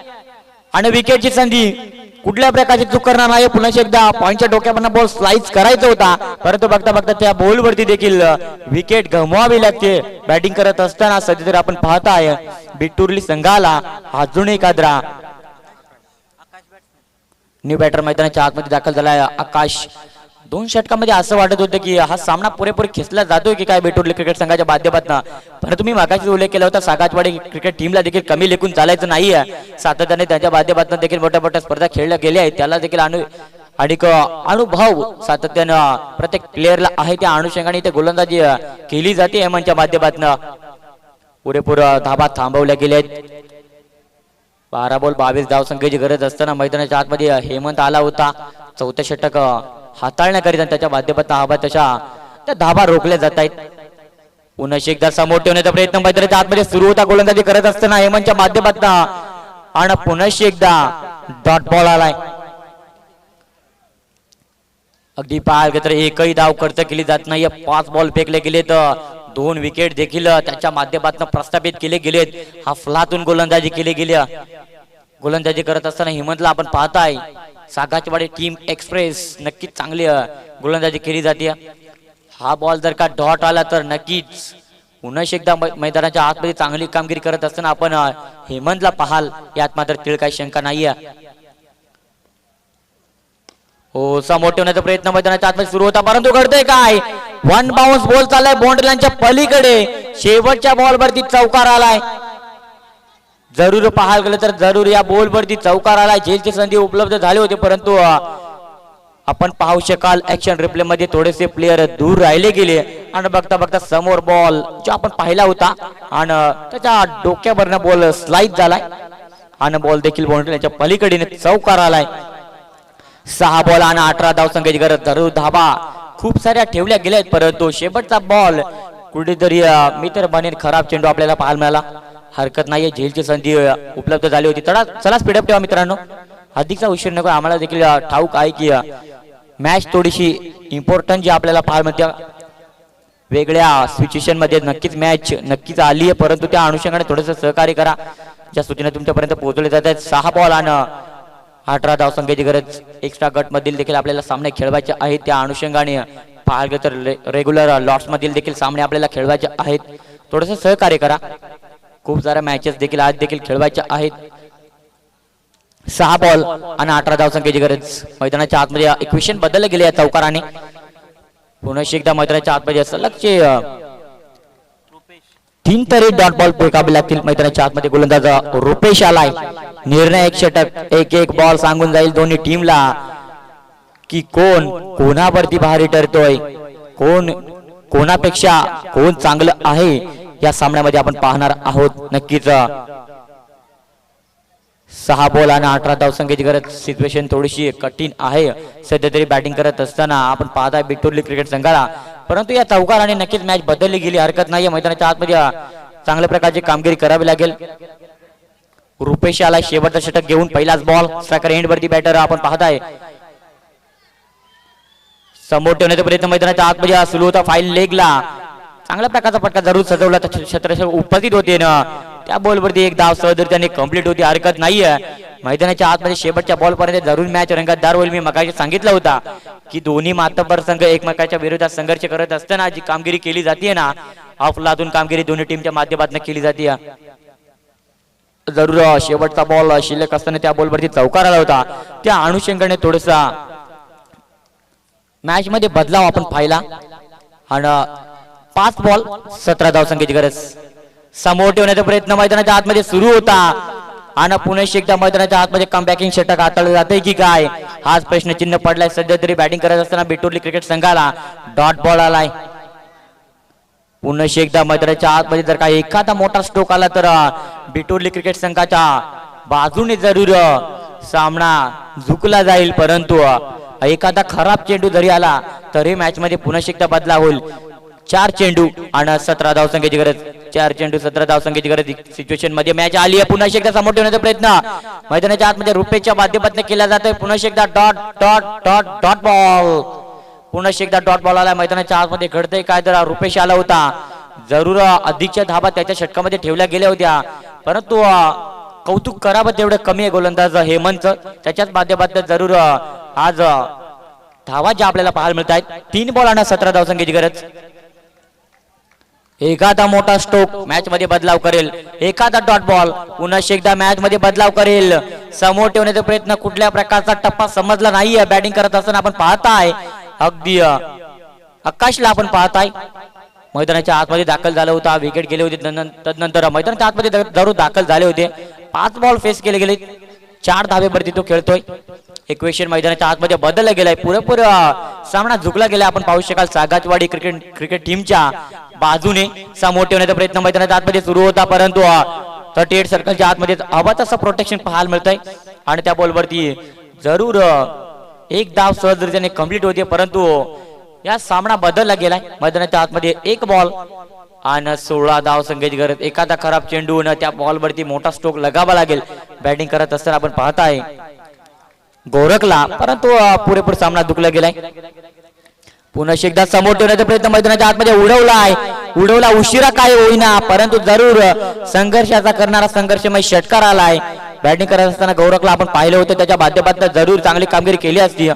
आणि विकेटची संधी कुठल्या प्रकारची चूक करणार नाही पुन्हा एकदा पॉइंटच्या डोक्यावर बॉल स्लाइस करायचा होता परंतु बघता बघता त्या बॉल वरती देखील विकेट गमवावी लागते बॅटिंग करत असताना सध्या तर आपण पाहताय बिटुर्ली संघाला अजून एक आदरा न्यू बॅटर मैदानाच्या आतमध्ये दाखल झालाय आकाश 2 षटकामध्ये असं वाटत होतं की हा सामना पुरेपूर खेचला जातोय की काय बेटुर्ली क्रिकेट संघाच्या माध्यमातून परंतु मी मागाशी उल्लेख केला होता सागाचवाडी क्रिकेट टीमला देखील कमी लेखून चालायचं नाहीये सातत्याने त्यांच्या माध्यमातून देखील मोठ्या स्पर्धा खेळल्या गेल्या आहेत त्याला देखील अनुभव सातत्यानं प्रत्येक प्लेअरला आहे त्या अनुषंगाने इथे गोलंदाजी केली जाते हेमंतच्या माध्यमातून पुरेपूर धाबा थांबवल्या गेल्या आहेत 12 बॉल 22 धाव संख्येची गरज असताना मैदानाच्या आतमध्ये हेमंत आला होता 4थं षटक हाताळण्याकरिता त्याच्या माध्यमातून हवा तशा त्या धाबा रोखल्या जात आहेत पुन्हा एकदा समोर ठेवण्याचा प्रयत्न मैदानाच्या आतमध्ये सुरू होता गोलंदाजी करत असताना हेमंतच्या माध्यमातून आणि पुन्हा एकदा डॉट बॉल आलाय अगदी पाहायला तर एकही धाव खर्च केली जात नाहीये 5 बॉल फेकले गेले तर 2 विकेट देखील त्याच्या माध्यमातून प्रस्थापित केले गेलेत हफलातून गोलंदाजी केली गेली गोलंदाजी करत असताना हेमंतला आपण पाहताय सागाचवाडी टीम एक्सप्रेस नक्कीच चांगली गोलंदाजी केली जाते हा बॉल जर का डॉट आला तर नक्कीच पुन्हा एकदा मैदानाच्या आतमध्ये चांगली कामगिरी करत असताना आपण हेमंतला पाहाल यात मात्र तिळ काही शंका नाहीये हो समोर ठेवण्याचा प्रयत्न मैदानाच्या आतमध्ये सुरू होता परंतु घडतंय काय 1 बाउन्स बॉल चाललाय बाउंड्री लाईनच्या पलीकडे शेवटच्या बॉल वरती चौकार आलाय जरूर पाहायला गेलं तर जरूर या बॉल वरती चौकार आलाय जेलची संधी उपलब्ध झाली होती परंतु आपण पाहू शकाल ऍक्शन रिप्ले मध्ये थोडेसे प्लेयर दूर राहिले गेले आणि बघता बघता समोर बॉल जो आपण पाहिला होता आणि त्याच्या डोक्यावरनं बॉल स्लाइड झालाय आणि बॉल देखील बाउंड्री लाईनच्या पलीकडे चौकार आलाय 6 बॉल आणि 18 धाव संख्येची गरज जरूर धाबा खूप साऱ्या ठेवल्या गेल्या आहेत, परंतु शेवटचा बॉल कुठेतरी मी तर म्हणेन खराब चेंडू आपल्याला पाहायला मिळाला. हरकत नाहीये, झेलची संधी उपलब्ध झाली होती. चला स्पीडअप ठेवा मित्रांनो, अधिकचा उशीर नको. आम्हाला देखील ठाऊक आहे की मॅच थोडीशी इम्पॉर्टंट जी आपल्याला पाहायला मिळते, वेगळ्या सिच्युएशन मध्ये नक्कीच मॅच नक्कीच आली आहे, परंतु त्या अनुषंगाने थोडंसं सहकार्य करा. ज्या सूचना तुमच्यापर्यंत पोहोचवल्या जात आहेत. 6 बॉल आणि 18 धावसंख्येची गरज. एक्स्ट्रा गट मधील देखील आपल्याला सामने खेळवायचे आहेत. त्या अनुषंगाने पाहिलं तर रेग्युलर लॉट्स मधील देखील सामने आपल्याला खेळवायचे आहेत. थोडंसं सहकार्य करा. खूप साऱ्या मॅचेस देखील आज देखील खेळवायच्या आहेत. 6 बॉल आणि 18 धावसंख्येची गरज. मैदानाच्या आतमध्ये इक्वेशन बदलले गेले या चौकाराने. पुन्हा एकदा मैदानाच्या आतमध्ये सलगचे 3 तरी डॉट बॉल फेकावे लागतील. मैदानाच्या आतमध्ये गोलंदाज रुपेश आलाय. निर्णायक षटक. एक बॉल सांगून जाईल दोन्ही टीमला की कोण कोणावरती भारी ठरतोय, कोण कोणापेक्षा कोण चांगलं आहे या सामन्यामध्ये आपण पाहणार आहोत. नक्कीच 6 बॉल आणि 18 धावसंख्येची गरज. सिच्युएशन थोडीशी कठीण आहे सध्या तरी बॅटिंग करत असताना आपण पाहताय बिटोरली क्रिकेट संघाला, परंतु या चौकाराने नक्कीच मॅच बदलली गेली. हरकत नाहीये, मैदानाच्या आतमध्ये चांगल्या प्रकारची कामगिरी करावी लागेल. रुपेश आला शेवटचा षटक घेऊन. पहिलाच बॉल स्ट्रायकर एंड वरती बॅटर आपण पाहताय. समोर ठेवण्याचा प्रयत्न मैदानाच्या आतमध्ये सुरू होता. फाईल लेगला चांगल्या प्रकारचा फटका जरूर सजवला तर क्षेत्ररक्षक उपस्थित होते ना, त्या बॉलवरती एक धाव सहजरित्याने कंप्लीट होती. हरकत नाहीये, मैदानाच्या आतमध्ये शेवटच्या बॉल पर्यंत जरूर मॅच रंगतदार होईल. मी मगाशी सांगितलं होता की दोन्ही मातब्बर संघ एकमेकाच्या विरोधात संघर्ष करत असताना जी कामगिरी केली जाते ना, अफलातून कामगिरी दोन्ही टीमच्या माध्यमातून केली जाते. जरूर शेवटचा बॉल शिल्लक असताना त्या बॉलवरती चौकार आला होता. त्या अनुषंगाने थोडासा मॅच मध्ये बदलाव आपण पाहिला. आणि 5 बॉल 17 धावसंख्येची गरज. समोर ठेवण्याचा प्रयत्न मैदानाच्या आतमध्ये सुरू होता आणि पुन्हा एकदा मैदानाच्या आतमध्ये कमबॅकिंग षटक हाताळलं जाते की काय, हाच प्रश्नचिन्ह पडलाय. सध्या तरी बॅटिंग करत असताना बिटोरली क्रिकेट संघाला डॉट बॉल आलाय. पुन्हा एकदा मैदानाच्या आतमध्ये जर का एखादा मोठा स्ट्रोक आला तर बिटोरली क्रिकेट संघाच्या बाजूने जरूर सामना झुकला जाईल, परंतु एखादा खराब चेंडू जरी आला तरी मॅच मध्ये पुन्हा एकदा बदलाव होईल. 4 चेंडू आणि 17 धावसंख्येची गरज. 4 चेंडू 17 धावसंख्येची गरज सिच्युएशन मध्ये मॅच आली आहे. पुन्हा एकदा समोर ठेवण्याचा प्रयत्न मैदानाच्या आतमध्ये रुपेशच्या माध्यमातून केला जातोय. पुन्हा एकदा dot dot dot dot ball. पुन्हा एकदा डॉट बॉल आला. मैदानाच्या आतमध्ये घडतंय काय तर रुपेश आला होता. जरूर अधिकच्या धाबा त्याच्या षटकामध्ये ठेवल्या गेल्या होत्या, परंतु कौतुक करावं तेवढं कमी आहे गोलंदाज हेमंत. त्याच्याच माध्यमातून जरूर आज धावा ज्या आपल्याला पाहायला मिळत आहेत. 3 बॉल आणि 17 धावसंख्येची गरज. एखादा मोठा स्ट्रोक मॅच मध्ये बदलाव करेल, एखादा डॉट बॉल पुन्हा एकदा मॅच मध्ये बदलाव करेल. समोर ठेवण्याचा प्रयत्न कुठल्या प्रकारचा टप्पा समजला नाहीये. बॅटिंग करत असताना आपण पाहताय अगदी आकाशला आपण पाहताय मैदानाच्या आतमध्ये दाखल झाला होता. विकेट गेले होते, तदनंतर मैदानाच्या आतमध्ये जरूर दाखल झाले होते. 5 बॉल फेस केले गेले. 4 धावेवरती तो खेळतोय. इक्वेशन मैदानाच्या आतमध्ये बदलला गेलाय. पुरेपूर सामना झुकला गेला. आपण पाहू शकाल सागाचवाडी क्रिकेट टीमच्या बाजूने समोर ठेवण्याचा प्रयत्न मैदानाच्या आतमध्ये सुरू होता, परंतु 38 सर्कलच्या आतमध्ये हवं तसं प्रोटेक्शन पाहायला मिळतंय. आणि त्या बॉलवरती जरूर एक धाव सहजरित्याने कंप्लीट होते, परंतु या सामना बदलला गेलाय. मैदानाच्या आतमध्ये 1 बॉल आणि 16 धावसंख्येची गरज. एखादा खराब चेंडू न त्या बॉलवरती मोठा स्ट्रोक लगावा लागेल. बॅटिंग करत असताना आपण पाहताय गोरखला, परंतु पुरेपूर सामना दुखला गेलाय. पुन्हा एकदा समोर ठेवण्याचा प्रयत्न मैदानाच्या आतमध्ये उडवला उशिरा काय होईना, परंतु जरूर संघर्षाचा करणारा संघर्षमय षटकार आलाय. बॅटिंग करत असताना गौरखला आपण पाहिलं होतं, त्याच्या माध्यमातून जरूर चांगली कामगिरी केली असती.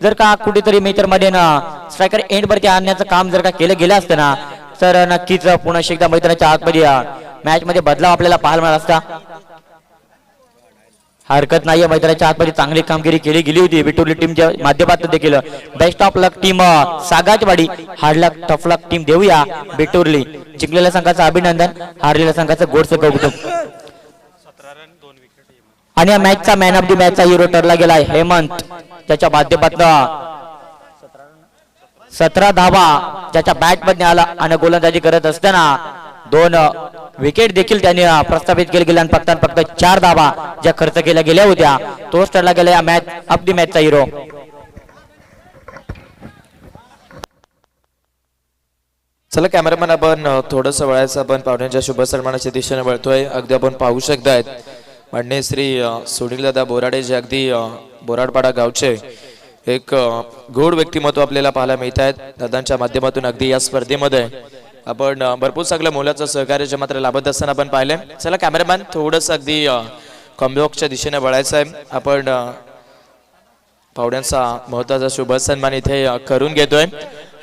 जर का कुठेतरी मेजर मध्ये स्ट्रायकर एंड वरती आणण्याचं काम जर का केलं गेलं असतं ना, तर नक्कीच पुन्हा एकदा मैदानाच्या आतमध्ये मॅच मध्ये बदलाव आपल्याला पाहायला मिळाला असता. हरकत नाहीये, मैदानाच्या आतमध्ये चांगली कामगिरी केली गेली होती बिटोरली टीमच्या माध्यमातून देखील. Best of luck team Sagachwadi, hard luck tough luck team देऊया बिटोरली. जिंकलेल्या संघाचं अभिनंदन, हारलेल्या संघाचं गोडसं कौतुक. आणि या मॅचचा मॅन ऑफ द मॅचचा हिरो ठरला गेलाय हेमंत, ज्याच्या माध्यमातून 17 धावा ज्याच्या बॅट मध्ये आला आणि गोलंदाजी करत असताना 2 विकेट देखील त्यांनी प्रस्थापित केले गेले आणि फक्त 4 धावा ज्या खर्च केल्या गेल्या होत्या, तोच ठरला गेला या मॅच ऑफ द मॅचचा हिरो. चला कॅमेरामॅन आपण थोडंसं वळायचं आपण पाहुण्यांच्या शुभ सन्मानाच्या दिशेने वळतोय. अगदी आपण पाहू शकतायत माननीय श्री सुनील दादा बोराडे जे अगदी बोराडपाडा गावचे एक गोड व्यक्तिमत्व आपल्याला पाहायला मिळत आहेत. दादांच्या माध्यमातून अगदी या स्पर्धेमध्ये आपण भरपूर चांगल्या मोलाचं सहकार्य जे मात्र लाभत असताना आपण पाहिलंय. चला कॅमेरामॅन थोडंसं अगदी कॉम्बॉक्सच्या दिशेने वळायचं आहे. आपण पाहुण्यांचा महत्वाचा शुभ सन्मान इथे करून घेतोय.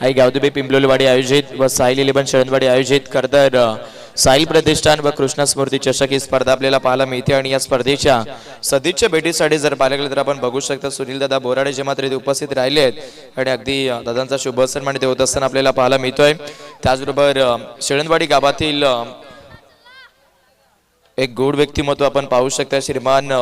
आई गावदेबी पिंपलोलीवाडी आयोजित व साहिल इलेवन शरणवाडी आयोजित करतर साहिल प्रतिष्ठान व कृष्ण स्मृती चषक ही स्पर्धा आपल्याला पाहायला मिळते. आणि या स्पर्धेच्या सदिच्छा भेटीसाठी जर पाहायला गेलं तर आपण बघू शकता सुनील दादा बोराडे जे मात्र इथे उपस्थित राहिले आहेत आणि अगदी दादांचा शुभ सन्मान इथे होत असताना आपल्याला पाहायला मिळतोय. त्याचबरोबर शेळणवाडी गावातील एक गोड व्यक्तिमत्व आपण पाहू शकता श्रीमान